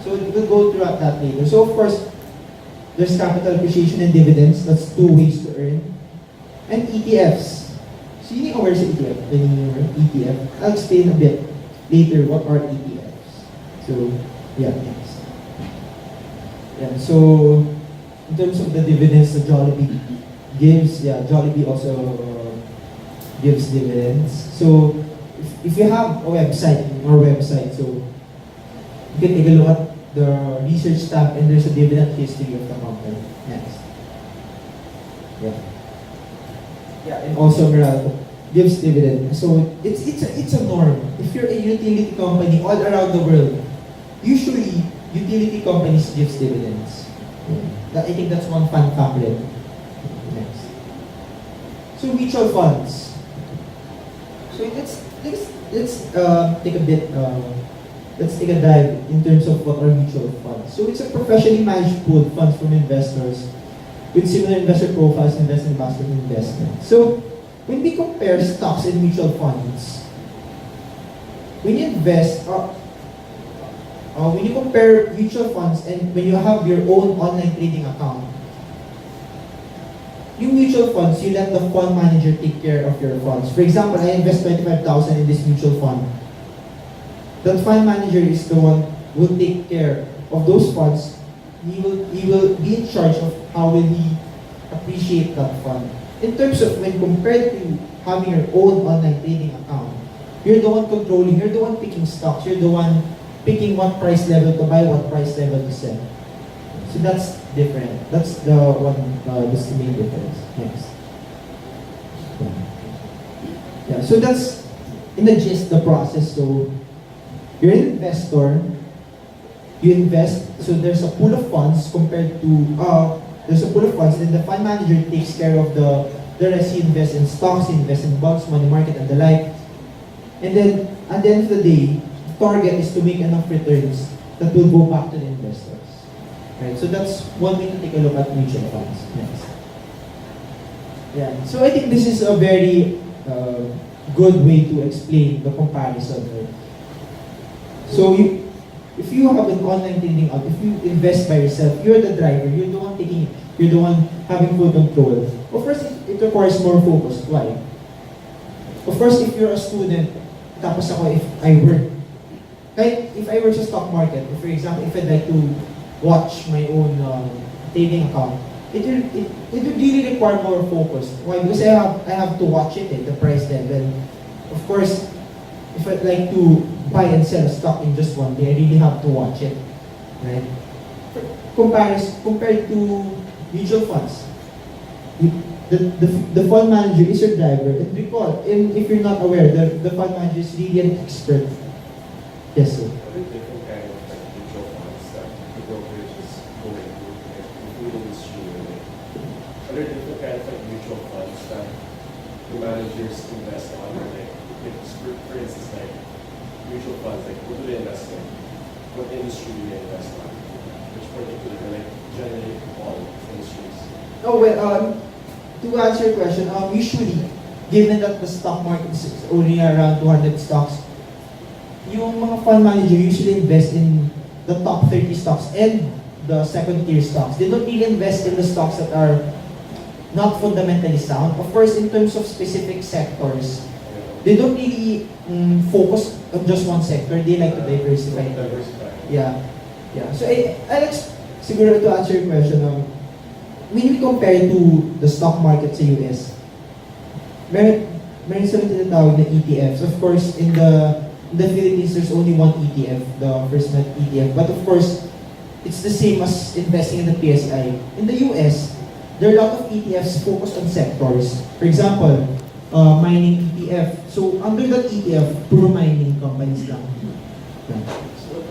So we'll go through that later. So of course, there's capital appreciation and dividends. That's two ways to earn. And ETFs. So you know where's the ETF? ETF. I'll explain a bit later what are ETFs. So yeah, next. Yeah, so in terms of the dividends that Jollibee gives, Jollibee also gives dividends. So if you have a website, our website, so you can take a look at the research tab and there's a dividend history of the company. Next. Yeah, and also Meralco gives dividend. So it's a norm. If you're a utility company all around the world, usually utility companies gives dividends. I think that's one fun fact. Next. So mutual funds. So let's take a bit. Let's take a dive in terms of what are mutual funds. So it's a professionally managed pool of funds from investors with similar investor profiles invest in basket investment. So when we compare stocks and mutual funds, when you invest, when you compare mutual funds and when you have your own online trading account, yung mutual funds, you let the fund manager take care of your funds. For example, I invest 25,000 in this mutual fund. The fund manager is the one who will take care of those funds. He will be in charge of how will he appreciate that fund. In terms of when compared to having your own online trading account, you're the one controlling, you're the one picking stocks, you're the one picking what price level to buy, what price level to sell. So that's different. That's the main difference. Next. Yeah, so that's in the gist the process. So you're an investor, you invest, so there's a pool of funds compared to there's a pool of funds, then the fund manager takes care of the rest. He invests in stocks, he invests in bonds, money market and the like. And then at the end of the day, the target is to make enough returns that will go back to the investors. Right? So that's one way to take a look at mutual funds. Next. Yeah. So I think this is a very good way to explain the comparison. Right? So if you have an online trading app, if you invest by yourself, you're the driver, you're the one taking it, you're the one having full control. Of course, it requires more focus. Why? Of course, if you're a student, tapos ako, if I work sa stock market, for example, if I'd like to watch my own trading account, it would really require more focus. Why? Because I have to watch it, the price level. Of course, if I'd like to buy and sell a stock in just one day, I really have to watch it, right? Compared to mutual funds, the fund manager is your driver. And recall, if you're not aware, the fund manager is really an expert. Yes, sir. Are there different kind of mutual funds that the brokerage is going to, like, food industry? Are there different kind of mutual funds that the managers invest on? Like, for instance, like mutual funds, like what do they invest in? What industry do they invest on? Which particular, like generally all industries? Oh well, to answer your question, usually given that the stock market is only around 200 stocks, yung mga fund manager usually invest in the top 30 stocks and the second tier stocks. They don't really invest in the stocks that are not fundamentally sound. Of course, in terms of specific sectors, they don't really focus on just one sector. They like to diversify. Yeah. So, Alex, siguro to answer your question, when we compare to the stock market sa US, meron sila tinatawag na ETFs. Of course, in the Philippines, there's only one ETF, the First Met ETF. But of course, it's the same as investing in the PSI. In the US, there are a lot of ETFs focused on sectors. For example, mining ETF. So under that ETF, puro mining companies lang. So what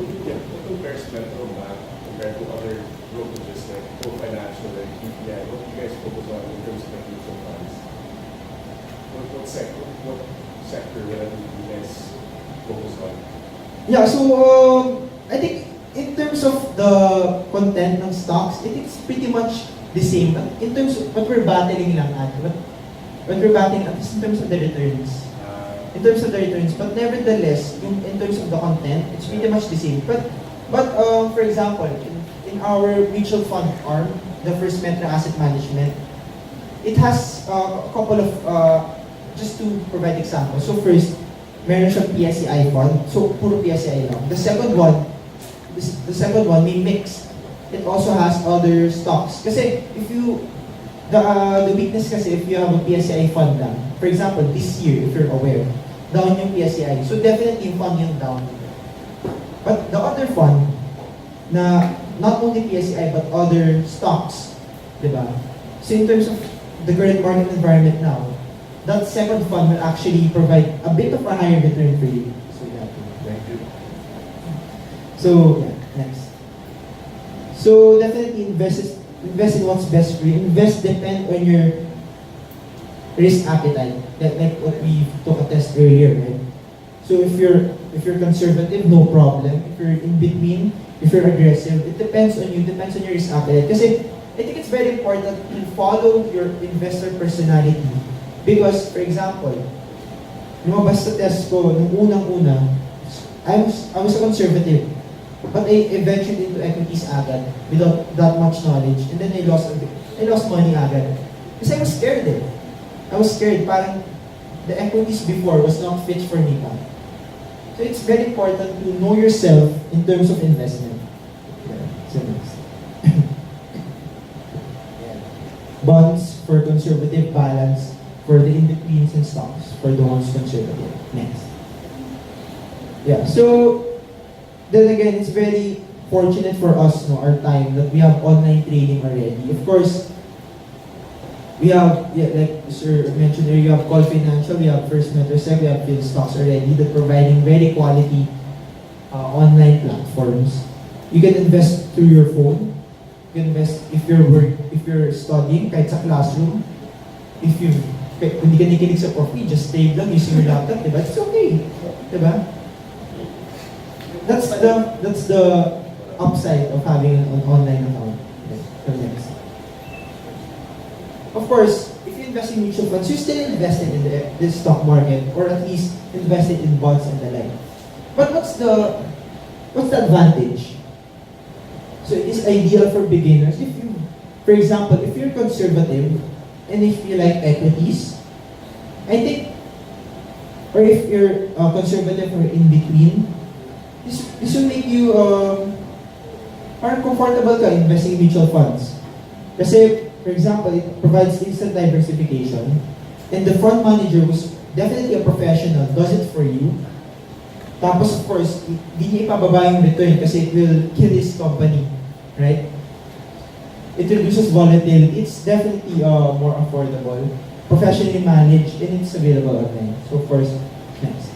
compares Metro Bank compared to other brokerages like Pro Financial and BPI? What do you guys focus on in terms of mutual funds? What sector will you guys focus on? Yeah, so I think in terms of the content ng stocks, it's pretty much the same. But in terms of what we're battling lang at, what we're battling at is in terms of the returns. But nevertheless, in terms of the content, it's pretty much the same. But for example, in our mutual fund arm, the First Metro Asset Management, it has a couple of, just to provide examples. So first, meron siyang PSEI fund. So puro PSEI lang. The second one, may mix. It also has other stocks. Kasi the weakness kasi if you have a PSEI fund lang, for example, this year, if you're aware, down yung PSEI. So definitely yung fund yung down. But the other fund, na not only PSEI but other stocks, di ba? So in terms of the current market environment now, that second fund will actually provide a bit of a higher return for you. So you have to, right? So, yeah, next. So definitely invest in what's best for you. Invest depend on your risk appetite. Like what we took a test earlier, right? So if you're conservative, no problem. If you're in between, if you're aggressive, it depends on you, depends on your risk appetite. Kasi I think it's very important to follow your investor personality. Because, for example, lumabas sa test ko, nung unang-una, I was a conservative. But I ventured into equities agad without that much knowledge. And then I lost money agad. Kasi I was scared eh. I was scared. Parang the equities before was not fit for me pa. So it's very important to know yourself in terms of investment. Yeah. So next. Bonds for conservative, balance for the in-betweens, and stocks for the ones conservative. Next. Yeah, so then again, it's very fortunate for us, our time, that we have online trading already. Of course, we have, like Sir mentioned earlier, you have Call Financial, we have First Metrosec, we have PhilStocks already that providing very quality online platforms. You can invest through your phone. You can invest if you're studying, kahit sa classroom. If hindi ka nakikinig sa prof, just stay lang using your laptop, diba? It's okay. Diba? That's the upside of having an online account. Okay, next. Of course, if you invest in mutual funds, you still invested in the stock market, or at least invested in bonds and the like. But what's the advantage? So it is ideal for beginners. For example, if you're conservative and if you like equities, I think, or if you're conservative or in between, this will make you more comfortable ka investing in mutual funds. Kasi, for example, it provides instant diversification, and the fund manager who's definitely a professional does it for you. Tapos, of course, hindi niya ipababa yung return kasi it will kill his company, right? It reduces volatility. It's definitely more affordable, professionally managed, and it's available online. So, of course, next.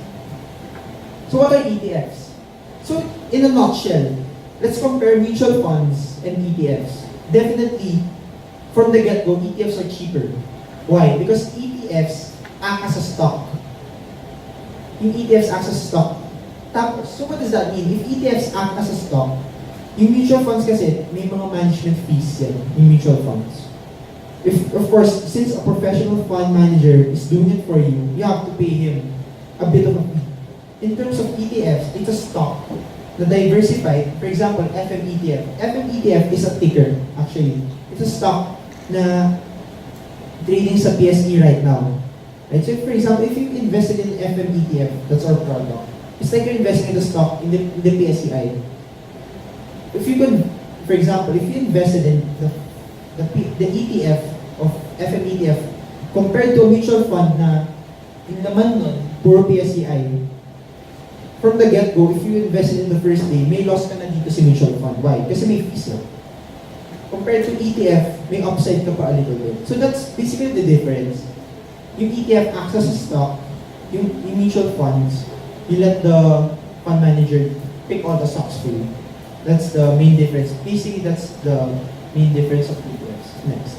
So, what are ETFs? So, in a nutshell, let's compare mutual funds and ETFs. Definitely, from the get-go, ETFs are cheaper. Why? Because ETFs act as a stock. Yung ETFs act as a stock. So what does that mean? If ETFs act as a stock, yung mutual funds kasi, may mga management fees yan, yung mutual funds. if, of course, since a professional fund manager is doing it for you, you have to pay him a bit of a fee. In terms of ETFs, it's a stock na diversified. For example, FM ETF. FM ETF is a ticker, actually. It's a stock na trading sa PSE right now. Right? So, for example, if you invested in FM ETF, that's our product. It's like you're investing in the stock in the PSEI. If you could, for example, if you invested in the ETF of FM ETF compared to a mutual fund na yung naman nun, puro PSEI, from the get-go, if you invested in the first day, may loss ka na dito sa mutual fund. Why? Kasi may fees na. Compared to ETF, may upside ka pa a little bit. So that's basically the difference. Yung ETF acts as a stock, yung mutual funds, you let the fund manager pick all the stocks for you. That's the main difference. Basically, that's the main difference of ETFs. Next.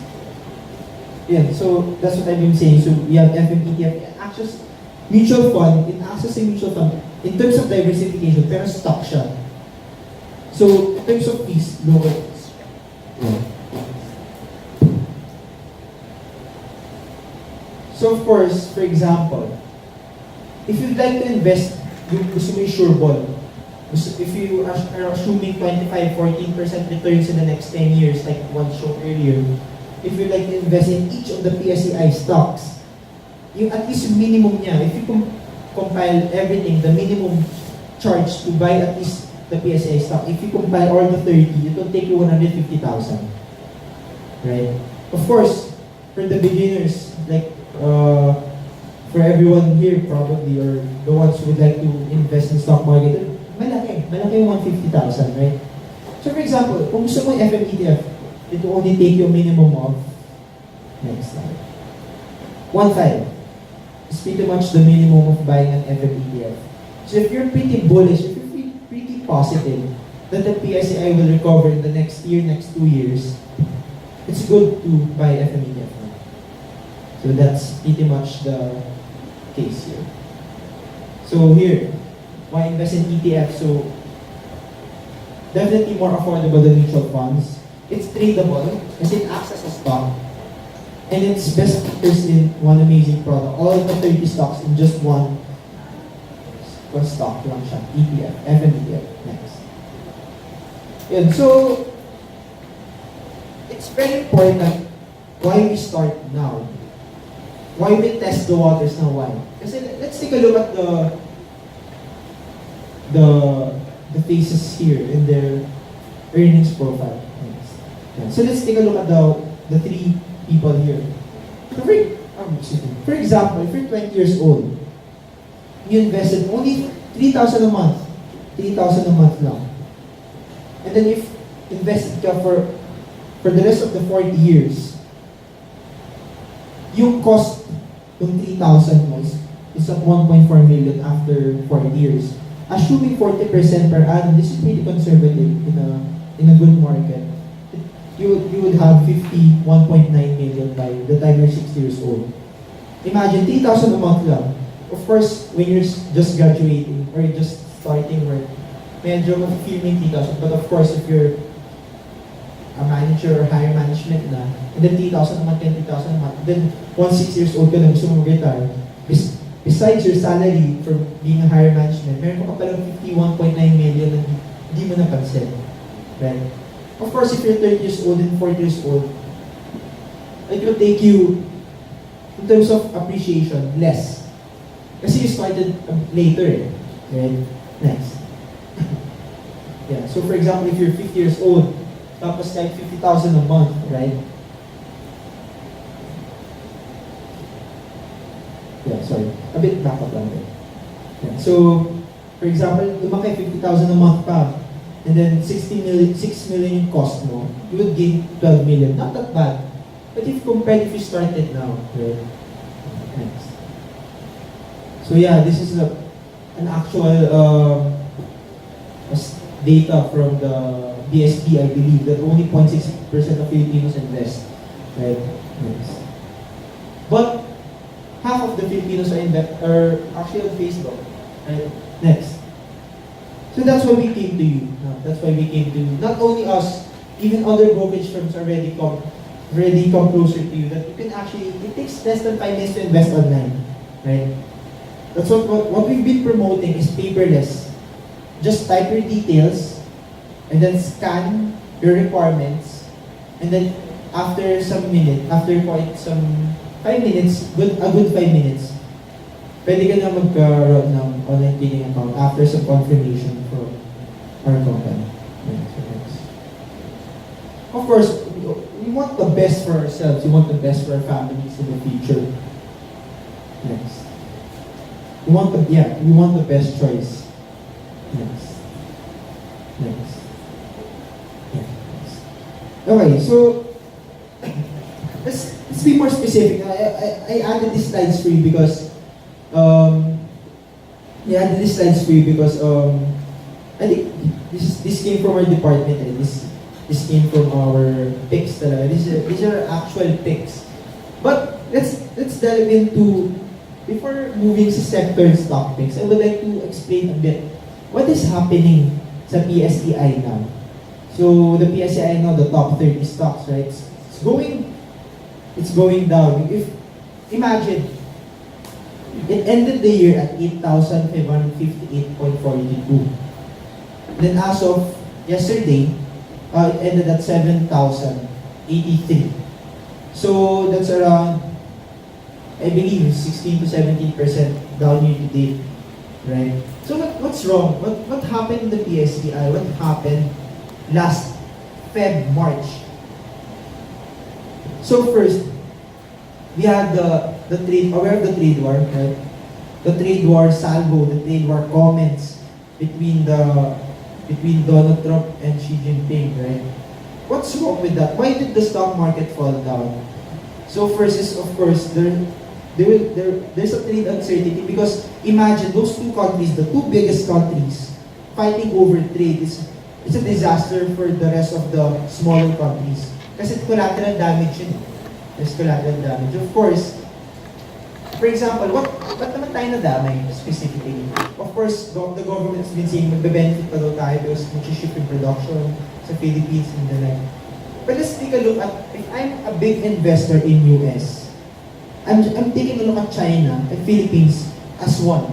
Yeah, so that's what I've been saying. So we have FM ETF, it acts as mutual fund, it acts as a mutual fund in terms of diversification, pero stock siya. So, in terms of fees, lower. So of course, for example, if you'd like to invest, yung gusto mo yung sure ball, if you are assuming 25-14% returns in the next 10 years, like one showed earlier, if you'd like to invest in each of the PSEI stocks, yung at least yung minimum niya, if you compile everything, the minimum charge to buy at least the PSEI stock, if you compile all the 30, it will take you 150,000. Right? Of course, for the beginners, like for everyone here probably, or the ones who would like to invest in stock market, malaki yung 150,000, right? So for example, kung gusto mo yung FM ETF, it will only take you a minimum of, next slide, 1.5. It's pretty much the minimum of buying an FM ETF. So if you're pretty bullish, if you're pretty positive that the PSEI will recover in the next year, next 2 years, it's good to buy FM ETF now. So that's pretty much the case here. So here, why invest in ETF? So definitely more affordable than mutual funds. It's tradable as it acts as a stock. And it's best features in one amazing product. All the 30 stocks in just one stock lang siya. ETF, FM ETF. Next. And so, it's very important why we start now. Why we test the waters now, why? Kasi let's take a look at the faces here in their earnings profile. Next. Yeah. So let's take a look at the three people here. So for example, if you're 20 years old, you invested only 3,000 a month. 3,000 a month lang. And then if invested ka for the rest of the 40 years, yung cost ng 3,000 mo is at 1.4 million after 40 years. Assuming 40% per annum, this is pretty conservative in a good market. You would have 51.9 million by the time you're 60 years old. Imagine 3,000 a month lang. Of course, when you're just graduating or just starting work, medyo mag-feel mo yung 3,000. But of course, if you're a manager or higher management na, and then 3,000 a month, 10,000 a month, then once 6 years old ka na gusto mo retire, besides your salary for being a higher management, meron ka pa palang 51.9 million na hindi mo napansin. Right? Of course, if you're 30 years old and 40 years old, it will take you, in terms of appreciation, less. Kasi you started later. Right? Next. Yeah. So for example, if you're 50 years old, tapos like 50,000 a month, right? Yeah, sorry. A bit back up lang din. Yeah. So, for example, lumaki 50,000 a month pa, and then 6 million yung cost mo, you would gain 12 million. Not that bad. But if compared, if you started now, right? Next. So yeah, this is an actual data from the BSP, I believe, that only 0.6% of Filipinos invest. Right? Next. But half of the Filipinos are actually on Facebook. Right? Next. So that's why we came to you. That's why we came to you. Not only us, even other brokerage firms already already come closer to you, that you can actually, it takes less than 5 minutes to invest online, right? That's what we've been promoting is paperless. Just type your details, and then scan your requirements, and then after quite some 5 minutes, a good 5 minutes, pwede ka na magkaroon ng online trading account after some confirmation from our company. Of course, we want the best for ourselves. We want the best for our families in the future. Next. We want the best choice. Next. Next. Yeah. Okay, so let's be more specific. I added these slides for you because I think this came from our department, and this came from our picks talaga. These are actual picks. But let's delve into, before moving sa sector and stock picks, I would like to explain a bit what is happening sa PSEI now. So the PSEI now, the top 30 stocks, right? It's going down. Imagine, it ended the year at 8,558.42. Then as of yesterday, it ended at 7,083. So that's around, I believe, 16 to 17% down year to date, right? So what's wrong? What happened in the PSEI? What happened last March? So first, we had the trade, aware of the trade war, right? The trade war salvo, the trade war comments between Donald Trump and Xi Jinping, right? What's wrong with that? Why did the stock market fall down? So first is, of course, there's a trade uncertainty, because imagine those two countries, the two biggest countries, fighting over trade. It's a disaster for the rest of the smaller countries. Kasi collateral damage yun. There's collateral damage. Of course, for example, what naman tayo nadamay specifically? Of course, the government has been saying magbe-benefit pa daw tayo because mag-ship in production sa Philippines and the like. But let's take a look at, if I'm a big investor in US, I'm taking a look at China and Philippines as one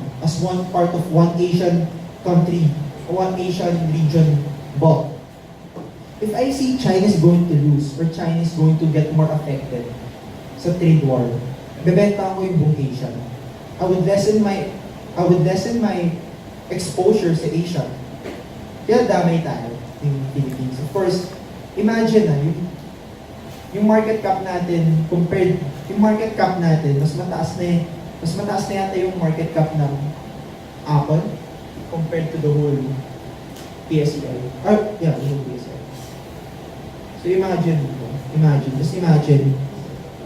part of one Asian country, one Asian region bulk. If I see China is going to lose or China is going to get more affected sa trade war, bebenta ko yung buong Asia. I would lessen my exposure sa Asia. Kaya damay tayo in Philippines. Of course, imagine yung market cap natin mas mataas na yata yung market cap ng Apple compared to the whole PSEI. The whole PSEI. So imagine,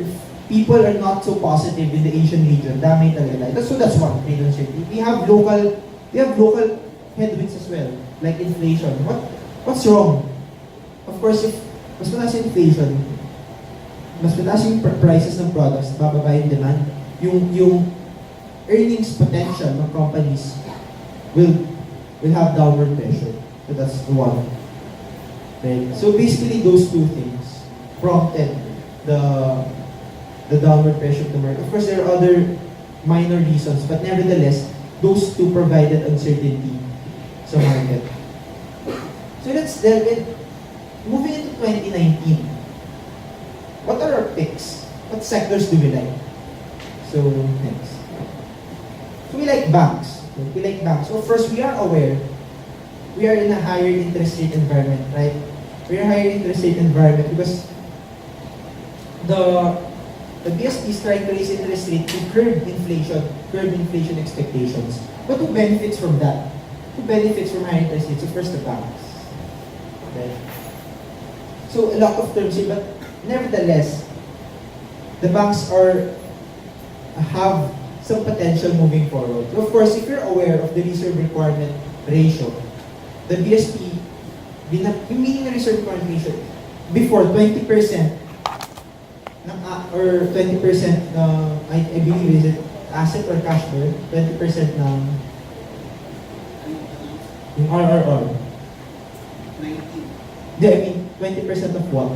if people are not so positive in the Asian region, damay talaga. That's one trade uncertainty. We have local headwinds as well, like inflation. What's wrong? Of course, if mas mataas yung inflation, mas mataas yung prices ng products, bababa yung demand, yung earnings potential ng companies will have downward pressure. So that's one. Right? So basically, those two things prompted the downward pressure of the market. Of course, there are other minor reasons, but nevertheless, those two provided uncertainty sa market. So let's delve in. Moving into 2019, what are our picks? What sectors do we like? So next. So we like banks. So first, we are aware we are in a higher interest rate environment, right? We are in a higher interest rate environment because the BSP is trying to raise interest rate to curb inflation expectations. But who benefits from that? Who benefits from higher interest rates? So first, the banks. Okay. So a lot of terms here, but nevertheless, the banks have some potential moving forward. So of course, if you're aware of the reserve requirement ratio, the BSP, yung meaning ng reserve requirement ratio, before 20% or 20% I believe is it asset or cash burn, 20% ng yung RRR. 20. I mean 20% of what?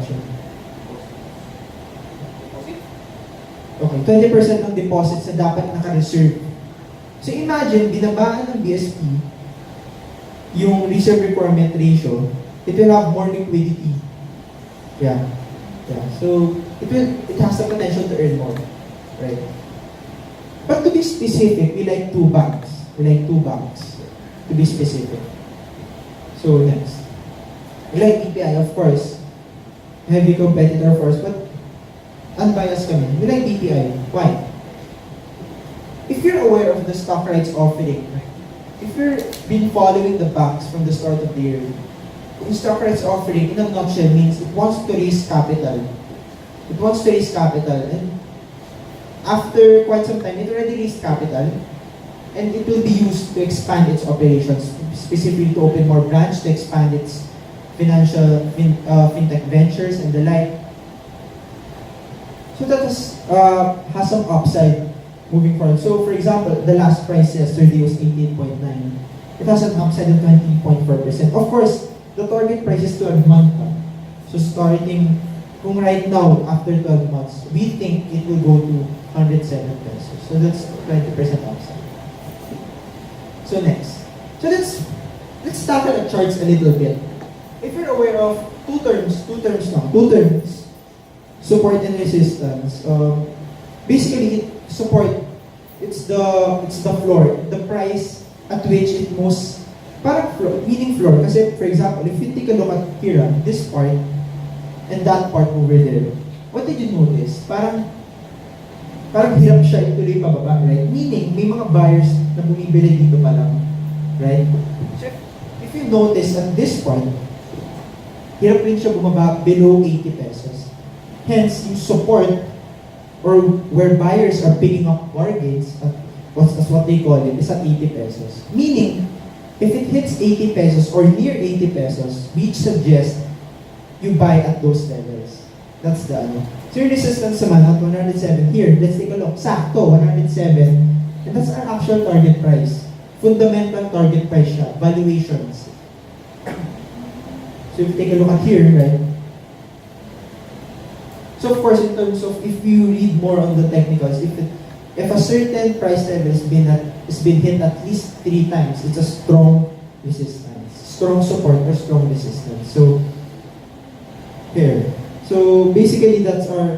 Okay, 20% ng deposits na dapat naka-reserve. So imagine, binabaan ng BSP yung reserve requirement ratio, it will have more liquidity. Yeah. So it has the potential to earn more. Right? But to be specific, we like two banks. To be specific. So next. We like BPI, of course. Heavy competitor, of course, but unbiased kami. We like BPI. Why? If you're aware of the stock rights offering, if you've been following the banks from the start of the year, the stock rights offering, in a nutshell, means it wants to raise capital. And after quite some time, it already raised capital, and it will be used to expand its operations, specifically to open more branch, to expand its fintech ventures and the like. So that has some upside moving forward. So for example, the last price yesterday was 18.9. It has an upside of 20.4%. Of course, the target price is 12 months. So starting kung right now, after 12 months, we think it will go to 107 pesos. So that's 20% upside. So next. So let's tackle the charts a little bit. If you're aware of two terms, support and resistance. Basically, support, it's the floor, the price at which it most, parang floor, meaning floor. Kasi for example, if you take a look at here, this part, and that part over there, what did you notice? Parang hirap siya ituloy pababa, right? Meaning, may mga buyers na bumibili dito pa lang, right? So, if you notice at this point, hirap rin siya bumaba below 80 pesos. Hence, yung support, or where buyers are picking up bargains, as what they call it, is at 80 pesos. Meaning, if it hits 80 pesos or near 80 pesos, we suggest you buy at those levels. That's the ano. So your resistance naman at 107 here, let's take a look. Sakto, 107. And that's our actual target price. Fundamental target price siya. Valuations. So if you take a look at here, right? So of course, in terms of if you read more on the technicals, if a certain price level has been hit at least 3 times, it's a strong resistance. Strong support or strong resistance. So here. So basically that's our,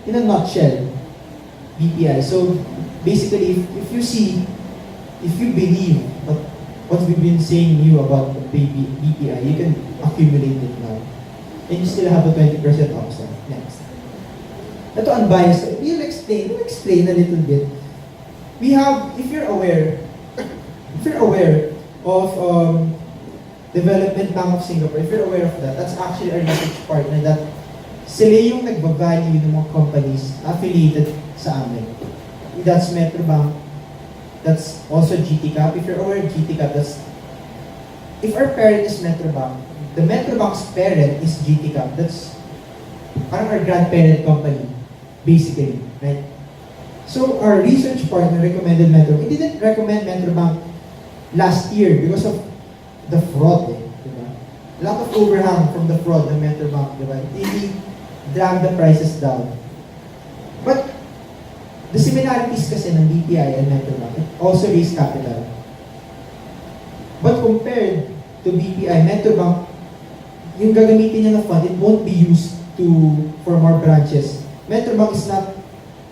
in a nutshell, BPI. So basically if you believe what we've been saying you about the BPI, you can accumulate it now. And you still have a 20% upside. Next. Ito unbiased. We'll explain a little bit. We have, if you're aware of Development Bank of Singapore, if you're aware of that, that's actually our research partner that sila yung nagbavalue ng mga companies affiliated sa amin. That's Metrobank, that's also GTCap. If you're aware of GTCap, if our parent is Metrobank, the Metrobank's parent is GTCap. That's parang our grandparent company, basically, right? So our research partner recommended Metrobank. He didn't recommend Metrobank last year because of the fraud, diba? A lot of overhang from the fraud ng Metrobank, diba? It really dragged the prices down. But the similarities kasi ng BPI and Metrobank, it also raised capital. But compared to BPI, Metrobank, yung gagamitin niya na fund, it won't be used for more branches. Metrobank is not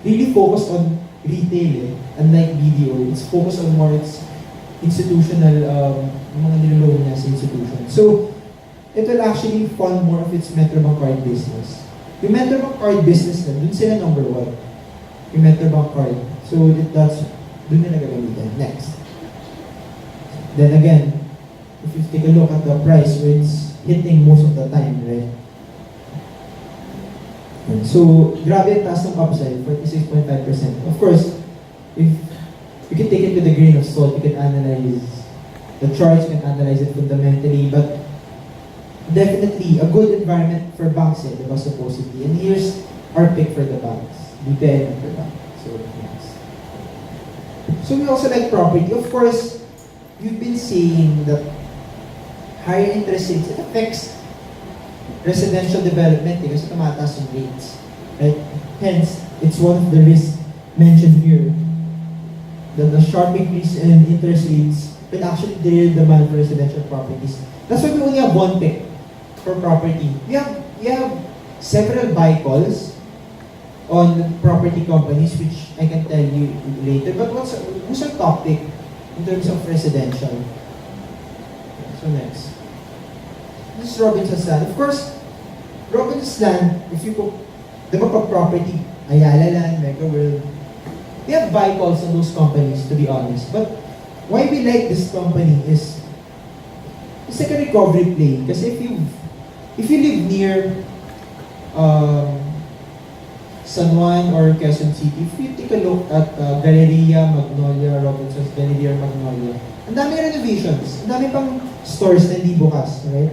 really focused on retail, unlike BDO. It's focused on more institutional, mga niloloan niya sa institution. So, it will actually fund more of its Metrobank card business. Yung Metrobank card business na, dun sila number 1. Yung Metrobank card. So, dun nila gagamitin. Next. Then again, if you take a look at the price, where it's hitting most of the time, right? So, grabe ang taas ng upside, 46.5%. Of course, if you can take it with a grain of salt, you can analyze the charts, you can analyze it fundamentally, but definitely a good environment for banks, diba, supposedly. And here's our pick for the banks, BPI and Metrobank. So, yes. So we also like property. Of course, you've been seeing that higher interest rates, it affects residential development kasi tumataas yung rates. Right? Hence, it's one of the risks mentioned here. That the sharp increase in interest rates will actually derail demand for residential properties. That's why we only have one pick for property. We have several buy calls on property companies, which I can tell you later. But who's our top pick in terms of residential? So next. This is Robinson's Land. Of course, Robinson's Land, if you go, di ba pag property, Ayala Land, Mega World, we have buy calls on those companies, to be honest. But why we like this company is, it's like a recovery play. Kasi if you live near San Juan or Quezon City, if you take a look at Galleria, Magnolia, Robinson's Galleria, Magnolia, ang dami renovations, ang dami pang stores na hindi bukas, right?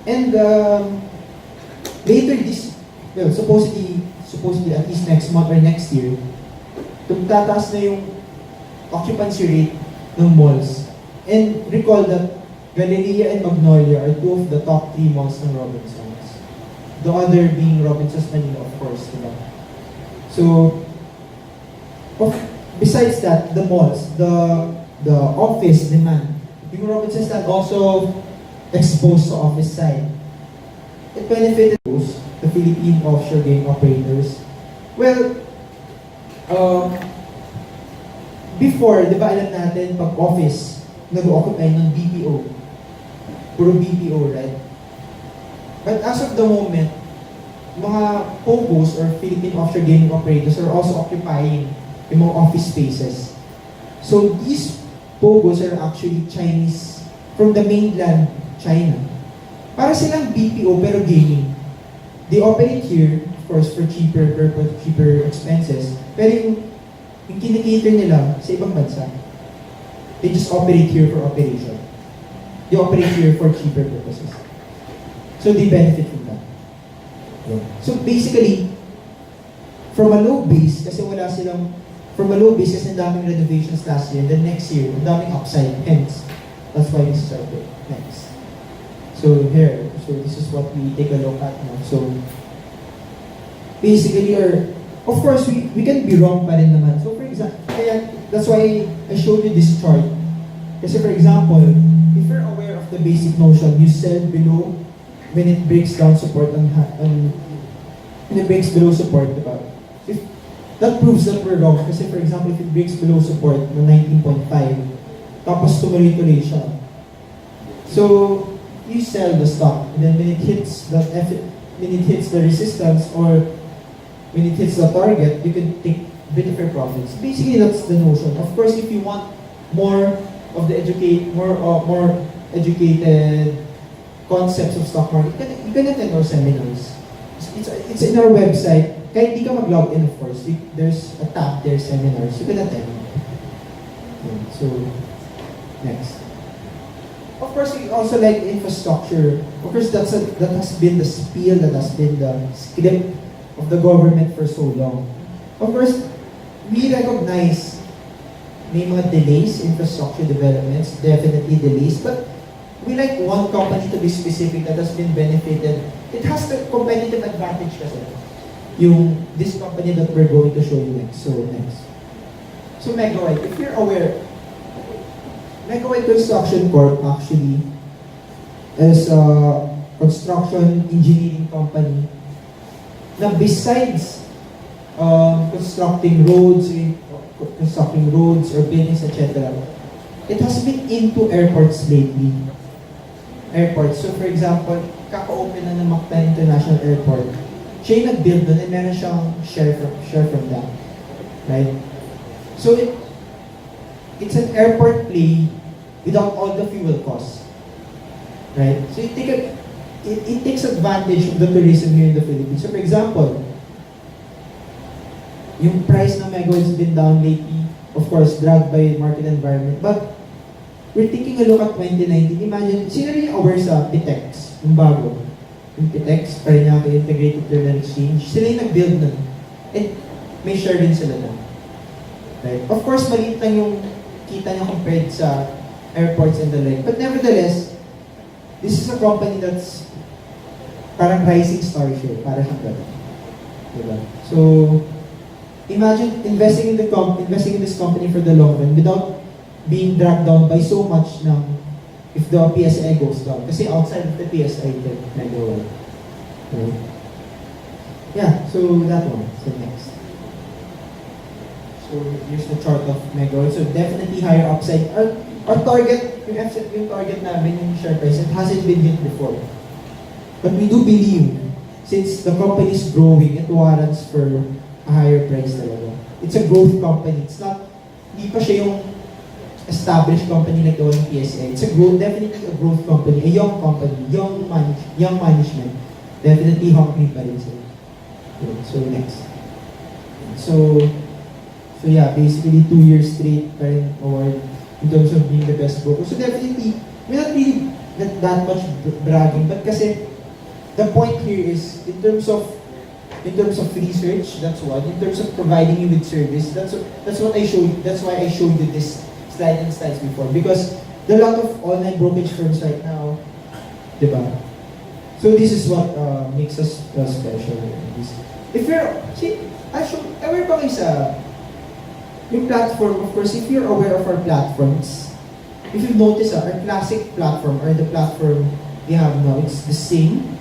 And later supposedly at least next month or next year, tataas na yung occupancy rate ng malls. And recall that Galleria and Magnolia are two of the top 3 malls ng Robinsons. The other being Robinsons Manila, of course, diba? So, besides that, the malls, the office demand, yung Robinsons Land also exposed to office side. It benefited the Philippine offshore game operators. Well, before, di ba alam natin, pag office, nag-occupy ng BPO. Puro BPO, right? But as of the moment, mga POGOs or Philippine offshore gaming operators are also occupying yung mga office spaces. So these POGOs are actually Chinese from the mainland China. Para silang BPO pero gaming. They operate here, of course, for cheaper expenses. Pero yung kinikater nila sa ibang bansa, they just operate here for operation. They operate here for cheaper purposes. So they benefit from that. So basically, from a low base, kasi ang daming renovations last year, then next year, ang daming upside. Hence, that's why this is our pick. Next. So here, this is what we take a look at now. So basically, of course, we can be wrong pa rin naman. So for example, that's why I showed you this chart. Kasi for example, if you're aware of the basic notion, you sell below when it breaks down support when it breaks below support, diba? If that proves that we're wrong, kasi for example, if it breaks below support na 19.5, tapos tuloy-tuloy siya. So, you sell the stock, and then when it hits the resistance or when it hits the target, you can take a bit of your profits. Basically, that's the notion. Of course, if you want more educated concepts of stock market, you can attend our seminars. It's in our website. Kahit di ka mag-log in, of course, there's a tab there, seminars. You can attend. So, next. Of course, we also like infrastructure. Of course, that has been the spiel, that has been the script of the government for so long. Of course, we recognize may mga delays, infrastructure developments, definitely delays, but we like one company to be specific that has been benefited. It has the competitive advantage kasi. This company that we're going to show you next. So Megawide, if you're aware, Megawide Construction Corp actually is a construction engineering company na besides constructing roads or buildings, etc., it has been into airports lately. Airports. So for example, kaka-open na ng Mactan International Airport. Siya yung nag-build doon and meron siyang share from that. Right? So it's an airport play without all the fuel costs. Right? So it takes advantage of the tourism here in the Philippines. So for example, yung price ng Megawide has been down lately, of course, dragged by market environment. But we're taking a look at 2019. Imagine, sino rin yung aware sa PITEX, yung bago? Yung PITEX, Parañaque Integrated Terminal Exchange. Sila yung nag-build nun. And may share din sila nun. Right? Of course, maliit lang yung kita niya compared sa airports and the like. But nevertheless, this is a company that's parang rising star siya. Parang siyang gano'n. Diba? So, imagine investing in this company for the long run without being dragged down by so much ng if the PSI goes down. Kasi outside of the PSI, the megawatt. Right? Yeah, so that one. So next. So here's the chart of megawatt. So definitely higher upside. Our target, yung target namin, yung share price, it hasn't been hit before. But we do believe, since the company is growing, it warrants for a higher price talaga. It's a growth company. It's not, hindi pa siya yung established company like the one in PSA. It's definitely a growth company, a young company, young management. Definitely hungry pa rin sila. Okay, so next. So yeah, basically 2 years straight pa rin award in terms of being the best broker. So definitely, we're not really that much bragging, but kasi the point here is in terms of research, that's one. In terms of providing you with service, that's what I showed. That's why I showed you this slide and slides before, because there are a lot of online brokerage firms right now, diba? So this is what makes us special. If you're, aware pa kayo sa yung platform, of course, if you're aware of our platforms, if you notice our classic platform or the platform we have now, it's the same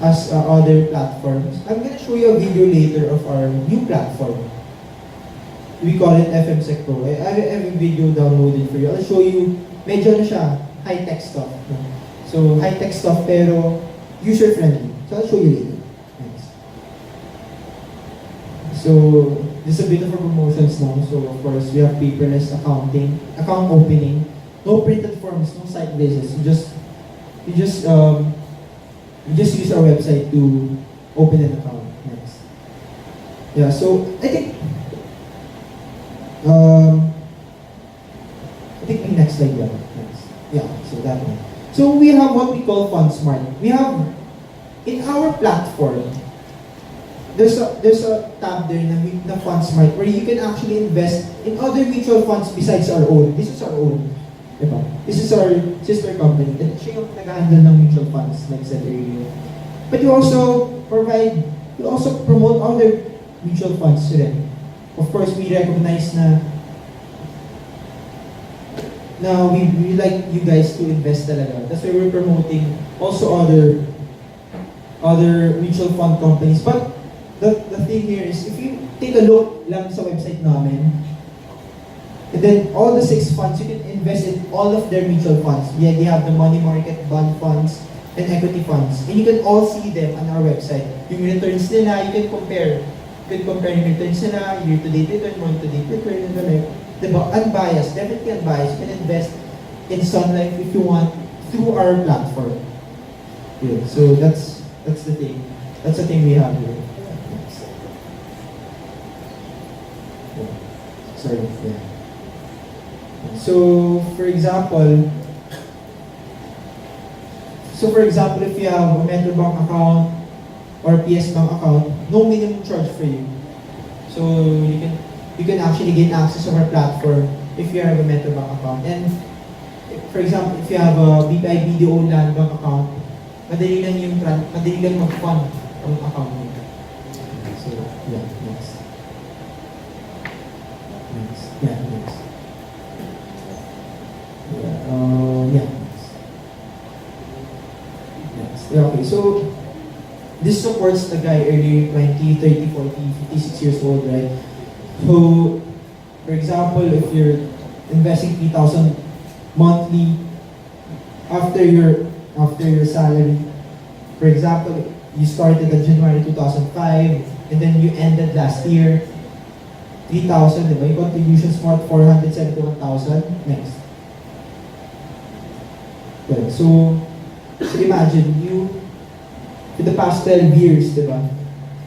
as other platforms. I'm gonna show you a video later of our new platform. We call it FMSec Pro. I have a video downloaded for you. I'll show you, medyo na siya, high-tech stuff. No? So, high-tech stuff pero user-friendly. So, I'll show you later. Thanks. So, this is a bit of a promotions now. So, of course, we have paperless accounting, account opening, no printed forms, no site visits. You just use our website to open an account. Next. Yeah, so I think the next slide, yeah. Next. Yeah, so that one. So we have what we call FundSmart. We have in our platform, there's a tab there na FundSmart where you can actually invest in other mutual funds besides our own. This is our own. Diba? This is our sister company. And siya yung nag-handle ng mutual funds, like I said earlier. But you also promote other mutual funds rin. Of course, we recognize na we like you guys to invest talaga. That's why we're promoting also other mutual fund companies. But the thing here is, if you take a look lang sa website namin, and then all the 6 funds, you can invest in all of their mutual funds. Yeah, they have the money market, bond funds, and equity funds. And you can all see them on our website. Yung returns nila, you can compare. You can compare yung returns nila, year-to-date return, month-to-date return, and like, diba? Unbiased, definitely unbiased. You can invest in Sun Life if you want through our platform. Yeah, so that's the thing. That's the thing we have here. Yeah. Sorry, yeah. So, for example, if you have a Metrobank account or PS Bank account, no minimum charge for you. So, you can actually gain access to our platform if you have a Metrobank account. And, for example, if you have a BPI BDO Land Bank account, madali lang mag-fund ang account mo. So, yeah, next. Yeah, next. Yeah, okay, so this supports the guy earlier, 20, 30, 40, 56 years old, right? So, for example, if you're investing 3,000 monthly after your salary, for example, you started in January 2005 and then you ended last year, 3,000, diba? Yung contributions worth 471,000. Next. Okay, so imagine you, for the past 12 years, diba?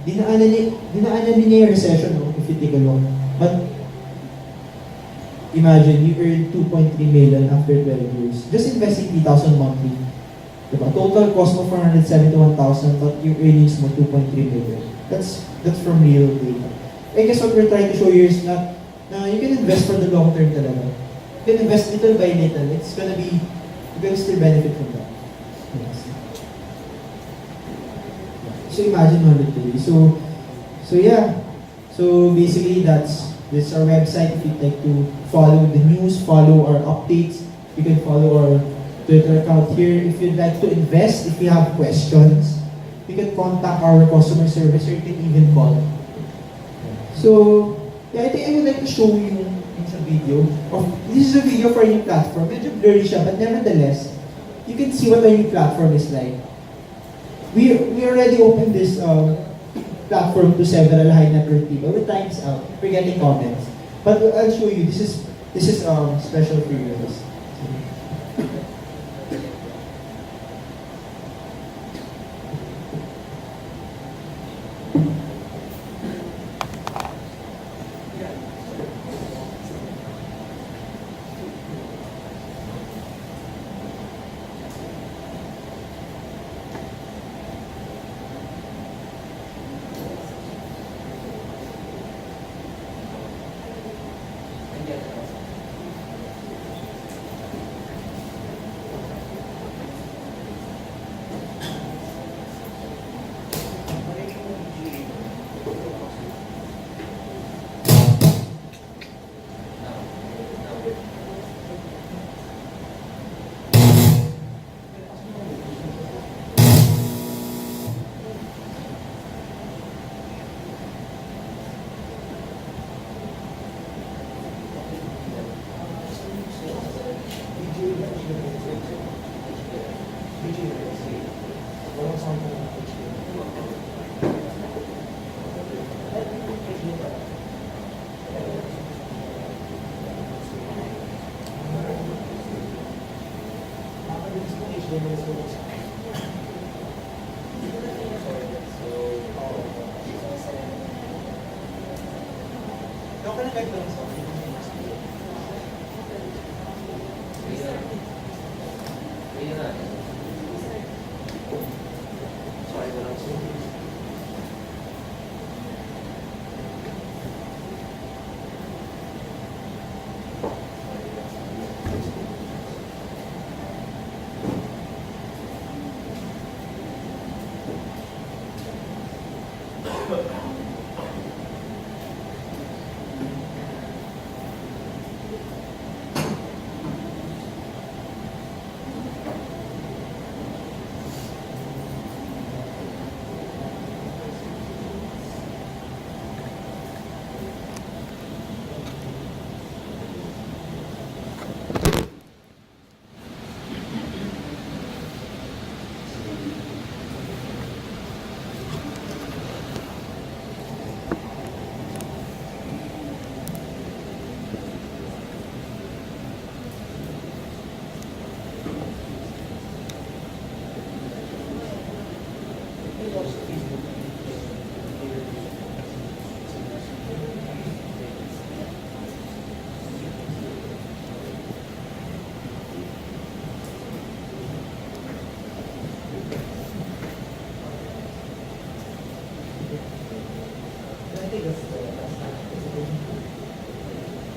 Dinaanan niya yung recession, no? If you take a look. But imagine you earned 2.3 million after 12 years. Just investing 3,000 monthly. Diba? Total cost mo 471,000, but your earnings mo 2.3 million. That's from real data. I guess what we're trying to show you is that you can invest for the long term talaga. You can invest little by little. It's gonna be, you're gonna still benefit from that. Yes. So imagine 130. So yeah. So basically, that's our website. If you'd like to follow the news, follow our updates, you can follow our Twitter account here. If you'd like to invest, if you have questions, you can contact our customer service or you can even call. So, yeah, I think I would like to show you in sa video. This is a video for a new platform. Medyo blurry siya, but nevertheless, you can see what our new platform is like. We already opened this platform to several high net worth people. With time's out, we're getting comments. But I'll show you. This is special for you guys.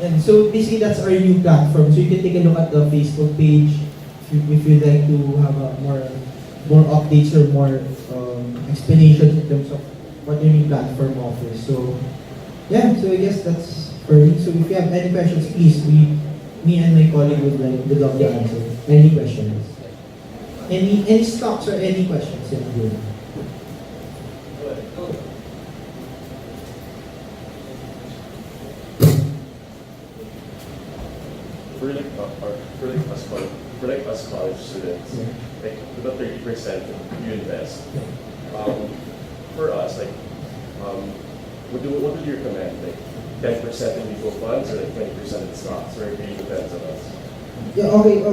And so basically that's our new platform. So you can take a look at the Facebook page if you'd like to have a more updates or more explanations in terms of what your new platform offers. So yeah, so I guess that's for me. So if you have any questions, please, me and my colleague would love to answer any questions. Any stocks or any questions in the room? For like us college students, like about 30% you invest. For us, like what do you recommend? Like 10% in mutual funds or like 20% in stocks, or it really depends on us. Yeah, okay.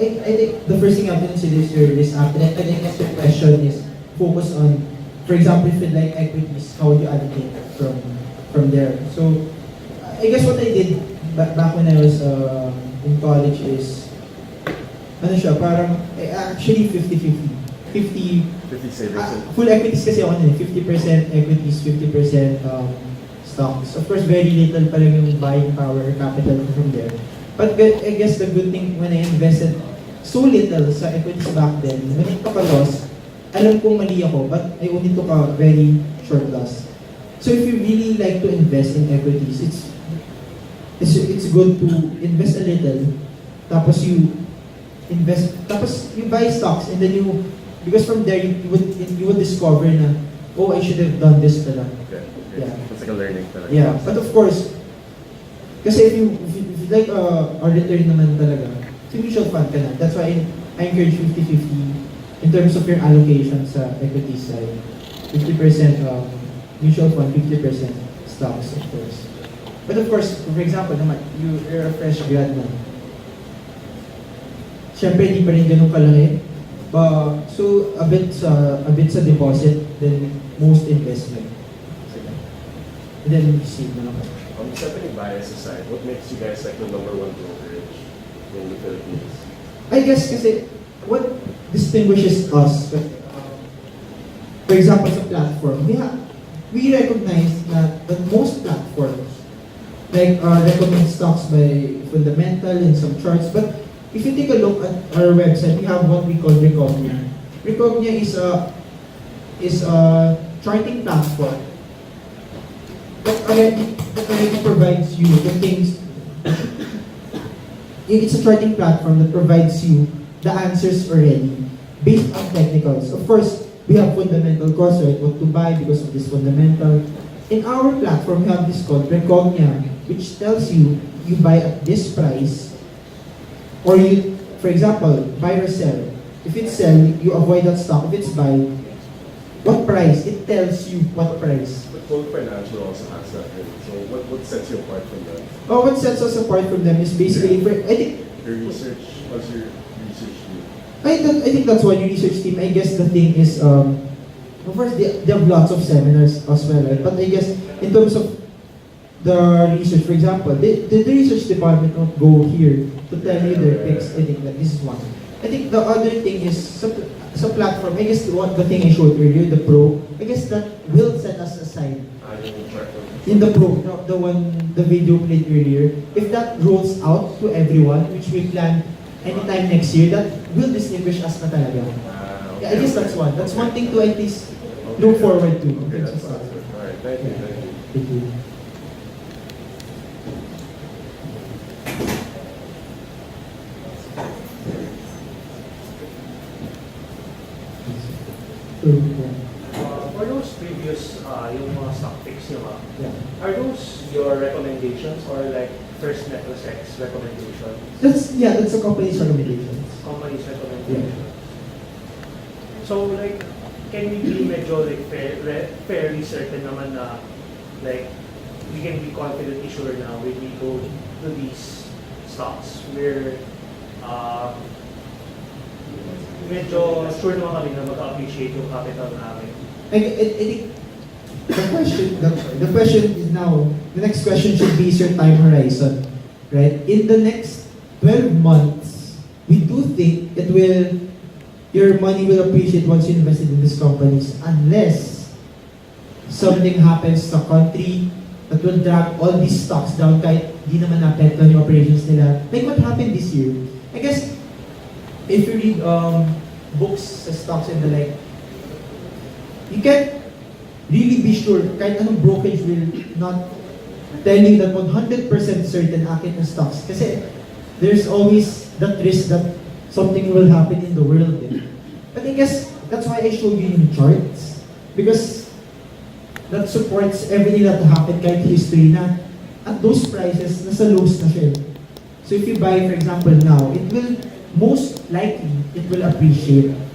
I think the first thing I'm going to consider is after that, I think next question is focus on, for example, if you like equities, how would you allocate from there? So, I guess what I did back when I was in college is, parang actually 50-50. 50 savings. Full equities kasi ako nun, 50% equities, 50% stocks. Of course, very little pa lang yung buying power or capital from there. But I guess the good thing when I invested so little sa equities back then, when I took a loss, alam kong mali ako, but I only took a very short loss. So if you really like to invest in equities, it's good to invest a little, tapos you invest, tapos you buy stocks, and then because from there you would discover na, oh, I should have done this pala. Okay. Yeah. It's like a learning talaga. Yeah, but of course, kasi if you like a return naman talaga, so mutual fund ka na. That's why I encourage 50-50 in terms of your allocation sa equity side. 50% mutual fund, 50% stocks, of course. But of course, for example naman, you're a fresh grad na. Siyempre, hindi pa rin ganun kalaki. So, a bit sa deposit, then most investment. And then you see mo lang. Setting bias aside, what makes you guys like the #1 brokerage in the Philippines? I guess kasi what distinguishes us, for example sa platform, we recognize that most platforms recommend stocks by fundamental and some charts, but if you take a look at our website, we have what we call Recognia. Recognia is a charting platform that already provides you the things. It's a charting platform that provides you the answers already based on technicals. Of course, we have fundamental costs, right? What to buy because of this fundamental. In our platform, we have this called Recognia, which tells you buy at this price, or you, for example, buy or sell. If it's sell, you avoid that stock. If it's buy, what price? It tells you what price. But Gold Financial also has that, right? So what sets you apart from that? Oh, what sets us apart from them is basically, I think, Your research, what's your research team? I think that's why your research team. I guess the thing is, of course, they have lots of seminars as well, right? But I guess in terms of the research, for example, the research department won't go here to tell you their picks. I think that this is one. I think the other thing is sa platform. I guess the thing I showed earlier, the pro. I guess that will set us aside. In the pro, the video played earlier, if that rolls out to everyone, which we plan anytime next year, that will distinguish us na talaga. Yeah, I guess that's one. That's one thing to at least look forward to. Okay, that's good. All right, thank you, thank you. Thank you. For those previous, yung mga stock picks nyo, Yeah. are those your recommendations or like First Metrosex's recommendations? That's a company's recommendations. Company's recommendation? So like, can we be medyo like fairly certain naman na like, we can be confident sure na when we go to these stocks, we're medyo sure naman kami na mag-appreciate yung capital namin. I think the question is now, the next question should be is your time horizon, right? In the next 12 months, we do think your money will appreciate once you invested in these companies, unless something happens sa country that will drag all these stocks down kahit di naman na-apektuhan yung operations nila. Like what happened this year. I guess, if you read books sa stocks and the like, you can't really be sure, kahit anong brokerage will not tell you that 100% certain akin na stocks. Kasi there's always that risk that something will happen in the world. But I guess that's why I showed you yung charts. Because that supports everything that happened kahit history na at those prices, nasa lows na siya. So if you buy, for example, now, it will most likely, it will appreciate.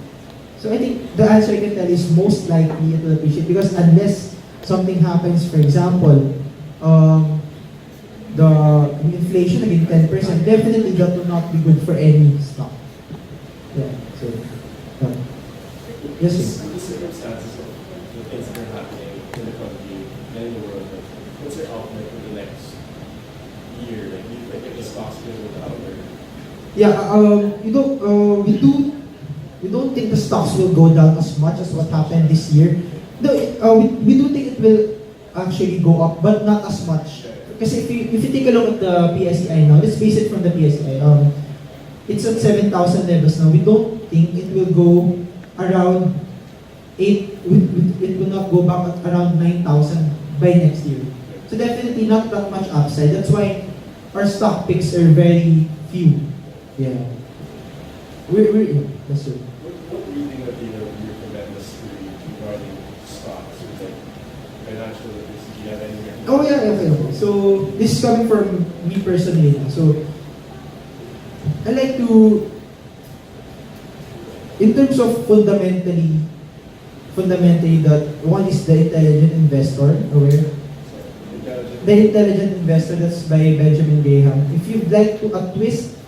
So I think the answer I can tell is most likely it will appreciate because unless something happens, for example, the inflation again 10%, definitely that will not be good for any stock. Yeah, so, yes, sir. The circumstances of the things that are happening in the country and in the world, like, what's your outlook for the next year? Like, do you think if the stocks will go down or? Yeah, we don't think the stocks will go down as much as what happened this year. We do think it will actually go up, but not as much. Because if you take a look at the PSEI now, let's base it from the PSEI. It's at 7,000 levels now. We don't think it will go around 8. It will not go back at around 9,000 by next year. So definitely not that much upside. That's why our stock picks are very few. Yeah. We're that's true. What reading of you recommend us to read regarding stocks or like financial literacy? Do you have any Oh yeah, okay. So this is coming from me personally. So I like to, in terms of fundamentally that one is the intelligent investor, aware? intelligent? The Intelligent Investor, that's by Benjamin Graham. If you'd like to a twist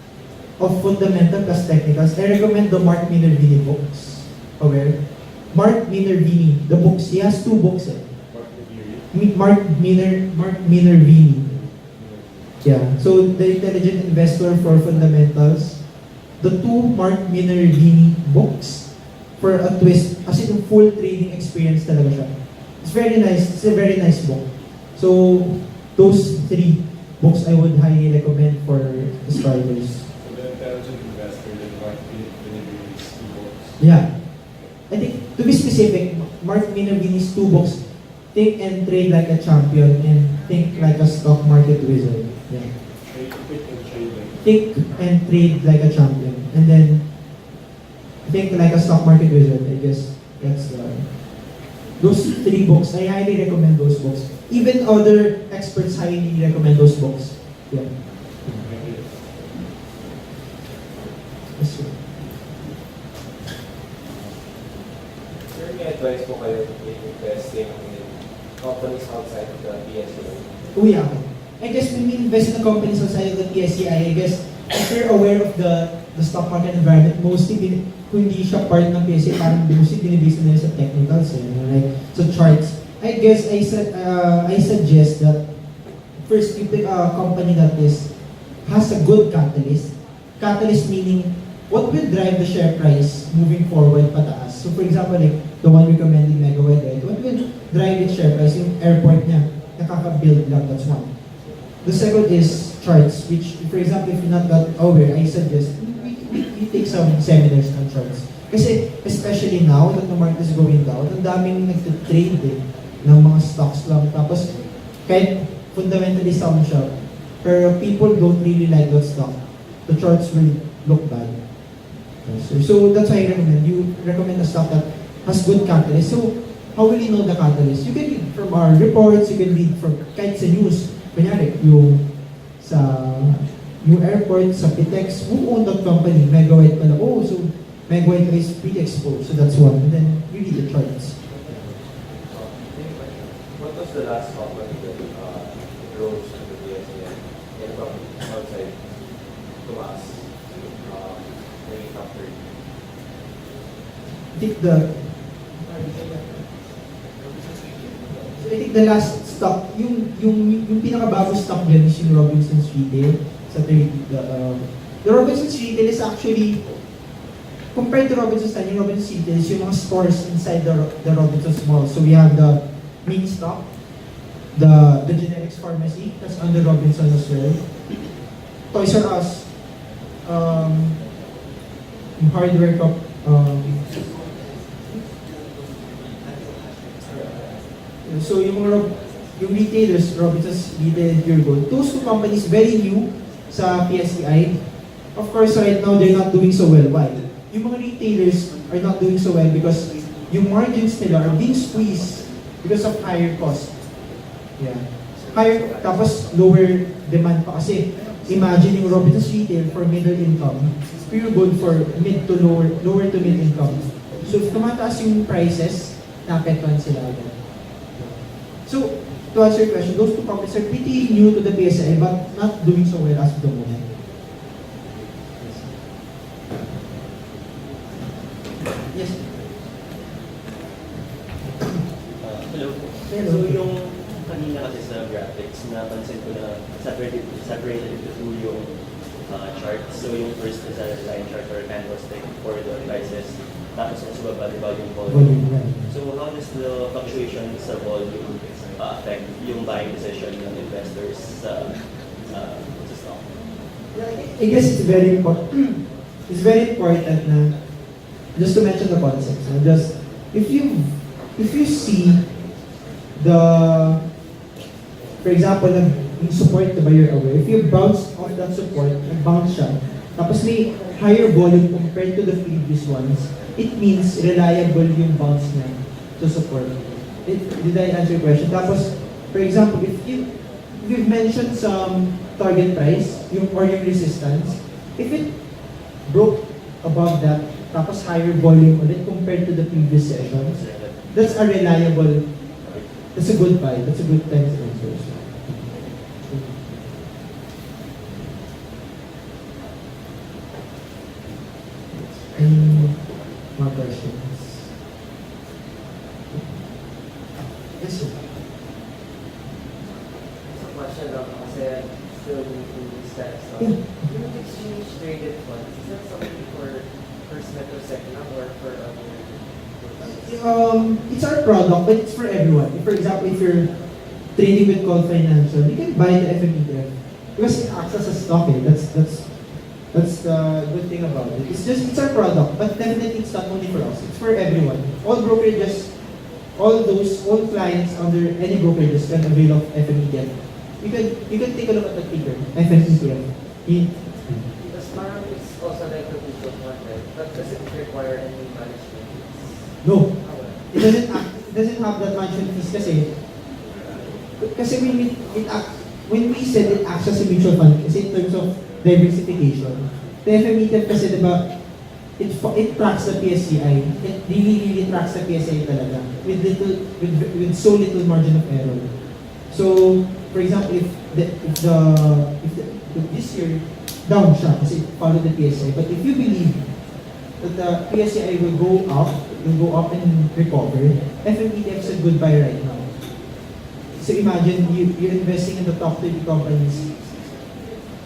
of fundamental plus technicals, I recommend the Mark Minervini books. Aware? Mark Minervini, the books, he has 2 books. Mark Minervini. Yeah. So the Intelligent Investor for fundamentals, the 2 Mark Minervini books for a twist, as in full trading experience talaga siya. It's very nice. It's a very nice book. So those 3 books I would highly recommend for starters. So the intelligent investor, the Mark Minervini's 2 books. Yeah. I think, to be specific, Mark Minervini's 2 books, Think and Trade Like a Champion and Think Like a Stock Market Wizard. Yeah. Think and trade like. Think and Trade Like a Champion. And then Think Like a Stock Market Wizard. I guess that's those 3 books. I highly recommend those books. Even other experts highly recommend those books. Yeah. That's true. Sir, may advice po kayo in investing in companies outside of the PSU? Oh yeah. I guess when we invest in the companies outside of the PSCI, I guess if you're aware of the stock market environment, mostly kung hindi siya part ng PSCI, parang mostly binibase nila sa technicals, like sa charts. I guess I suggest that first you pick a company that has a good catalyst. Catalyst meaning what will drive the share price moving forward pataas. So for example, like the one recommending Megawide, right? What will drive its share price? Yung airport niya, nakaka-build lang, that's one. The second is charts, which for example, if you're not that aware, I suggest we take some seminars on charts. Kasi especially now that the market is going down, ang daming nagtitrade ng mga stocks lang. Tapos kahit fundamentally sound siya, pero people don't really like that stock. The charts will look bad. So that's why I recommend. You recommend a stock that has good catalyst. So how will you know the catalyst? You can read from our reports, you can read from kahit sa news. Kunyari, yung airport, sa Pitex, who owned that company? Megawide pala. Oh, so Megawide is pretty exposed. So that's one. And then you read the charts. What was the last company that rose to the PSU and from outside tumaas? Any top 30? I think the last stock, yung pinakabago stock dyan is yung Robinson's Retail. The Robinson's Retail is actually, compared to Robinson's Retail, yung Robinson's Retail is yung mga stores inside the Robinson's Mall. So we have the mini stock, the generics pharmacy, that's under Robinson as well. Toys R Us, yung hardware cup, so yung retailers, Robinson's Retail and Pure Gold, those 2 companies very new sa PSCI. Of course, right now they're not doing so well. Why? Yung mga retailers are not doing so well because yung margins nila are being squeezed because of higher cost. Yeah. Higher, tapos lower demand pa kasi imagine yung Robinson's Retail for middle income, Pure Gold for mid to lower to mid income. So if tumataas yung prices, naapektuhan sila agad. So, to answer your question, those 2 companies are pretty new to the PSI but not doing so well as of the moment. Yes. Hello. Hello. So yung kanina kasi sa graphics, napansin ko na separated into 2 yung charts. So yung first is a line chart or candlestick for the prices. Tapos yung sa baba, diba yung volume. So how does the fluctuation sa volume affect yung buying decision ng investors sa stock? I guess it's very important. It's very important na just to mention the concepts. Just if you see the for example, yung support, diba, you're aware, if you bounce off that support, nag-bounce siya, tapos may higher volume compared to the previous ones, it means reliable yung bounce niya to support. Did I answer your question? Tapos, for example, if you've mentioned some target price, or yung resistance, if it broke above that, tapos higher volume ulit compared to the previous sessions, that's a reliable, that's a good buy, that's a good time to answer. Any more questions? Yes, sir. It's a question lang kasi still going through this kind of stuff. Yeah. Yung exchange traded funds, is that something for First Metro Second or for other? It's our product, but it's for everyone. For example, if you're trading with Call Financial, you can buy the FMETF because it acts as a stock. That's the good thing about it. It's our product, but definitely it's not only for us. It's for everyone. All brokerages, all clients under any brokerages can avail of FMETF. You can take a look at the ticker, FMETF. Because parang it's also like a mutual fund, right? But does it require any management? No, it doesn't have that management fees kasi when we said it acts as a mutual fund kasi in terms of diversification, the FMETF kasi diba, it tracks the PSCI. It really tracks the PSCI talaga with so little margin of error. So, for example, if this year down siya kasi it followed the PSCI, but if you believe that the PSCI will go up and recover, FMETF is a good buy right now. So imagine you're investing in the top 30 companies,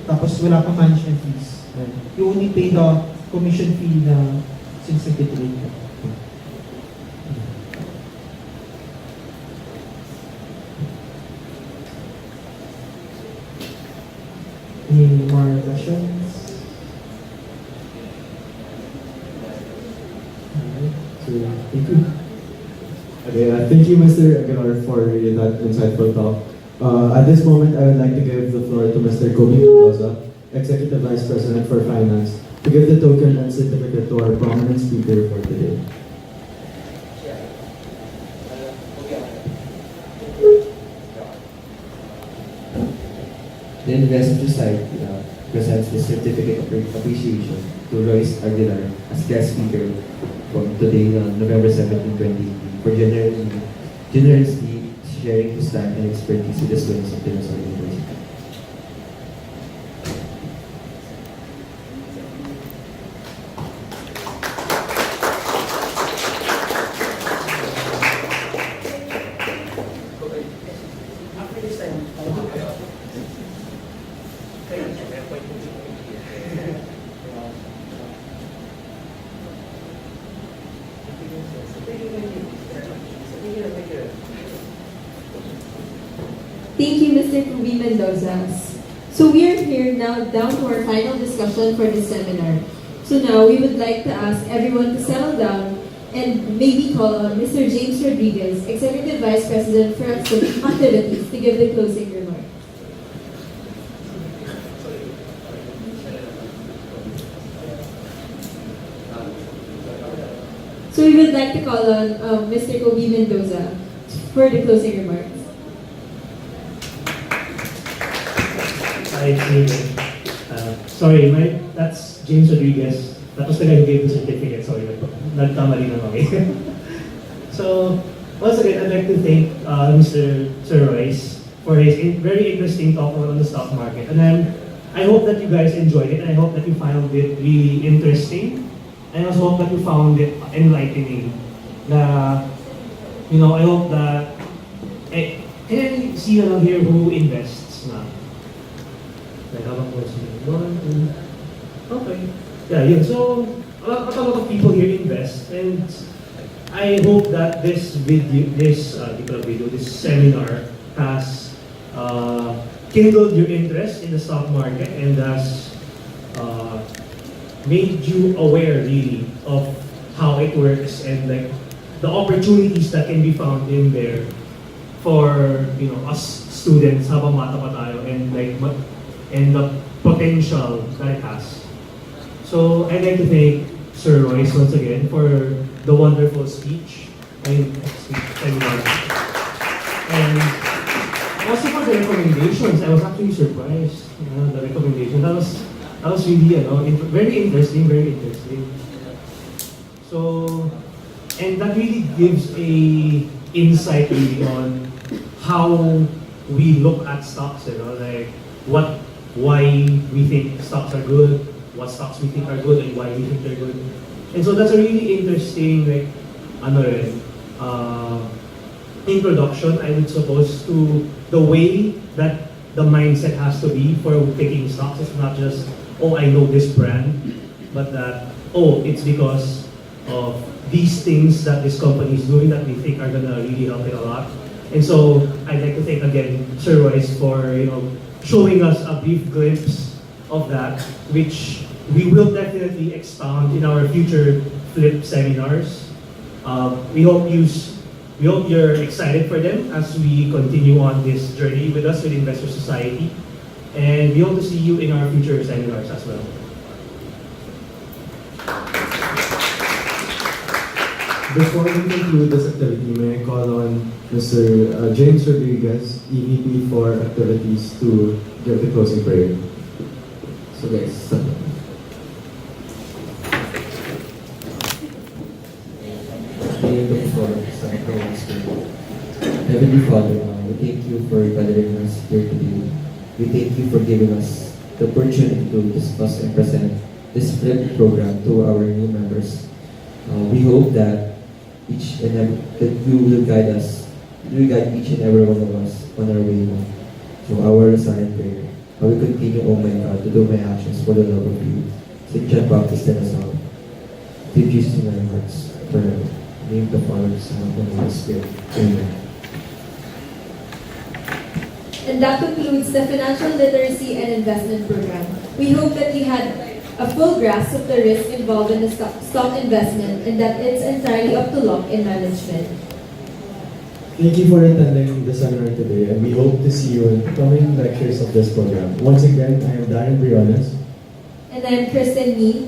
tapos wala pa management fees. You only pay the commission fee na since nag-trade ka. Any more questions? Alright, so thank you. Okay, thank you, Mr. Aguilar, for that insightful talk. At this moment, I would like to give the floor to Mr. Kobe Mendoza, Executive Vice President for Finance, to give the token and certificate to our prominent speaker for today. The Investment Society presents the certificate of appreciation to Royce Aguilar as guest speaker from today, November 17, 2018, for generously sharing his time and expertise with the students of Tinosa University. After this time, Thank you, Mr. Kubi Mendoza. So we are here now down to our final discussion for this seminar. So now we would like to ask everyone to settle down and maybe call on Mr. James Rodriguez, Executive Vice President for Activities, to give the closing remark. So we would like to call on Mr. Kobe Mendoza for the closing remarks. Sorry, that's James Rodriguez. Tapos the guy who gave the certificate. Sorry, nagkamali na kami. So, once again, I'd like to thank Mr. Sir Royce for his very interesting talk on the stock market. And I hope that you guys enjoyed it, and I hope that you found it really interesting. And I also hope that you found it enlightening. I hope that, can I see here who invests na? Like, how about one, two, okay. Yeah, yun. So, a lot of people here invest, and I hope that this seminar has kindled your interest in the stock market and has made you aware really of how it works and like the opportunities that can be found in there for us students habang bata pa tayo and and the potential that it has. So I'd like to thank Sir Royce once again for the wonderful speech and seminar. And also for the recommendations, I was actually surprised. The recommendation that was really very interesting, very interesting. So, and that really gives a insight really on how we look at stocks, like why we think stocks are good, what stocks we think are good, and why we think they're good. And so that's a really interesting introduction, I would suppose, to the way that the mindset has to be for picking stocks. It's not just, oh, I know this brand, but that, oh, it's because of these things that this company is doing that we think are gonna really help it a lot. And so I'd like to thank again Sir Royce for showing us a brief glimpse of that, which we will definitely expound in our future flip seminars. We hope you're excited for them as we continue on this journey with us with Investor Society, and we hope to see you in our future seminars as well. Before we conclude this activity, may I call on Mr. James Rodriguez, EVP for Activities, to give the closing prayer. So guys, start. Heavenly Father, we thank you for gathering us here today. We thank you for giving us the opportunity to discuss and present this flip program to our new members. We hope that that you will guide us, you will guide each and every one of us on our way to our assigned prayer. I will continue, oh my God, to do my actions for the love of you. St. John Baptist and us all. Deep Jesus in our hearts forever. In the name of the Father, the Son, and the Holy Spirit. Amen. And that concludes the Financial Literacy and Investment Program. We hope that you had a full grasp of the risk involved in the stock investment and that it's entirely up to luck in management. Thank you for attending the seminar today, and we hope to see you in coming lectures of this program. Once again, I am Darren Briones. And I'm Kristen Nee.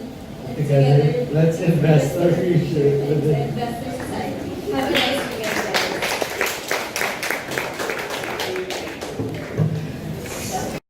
Together, let's invest our future. Invest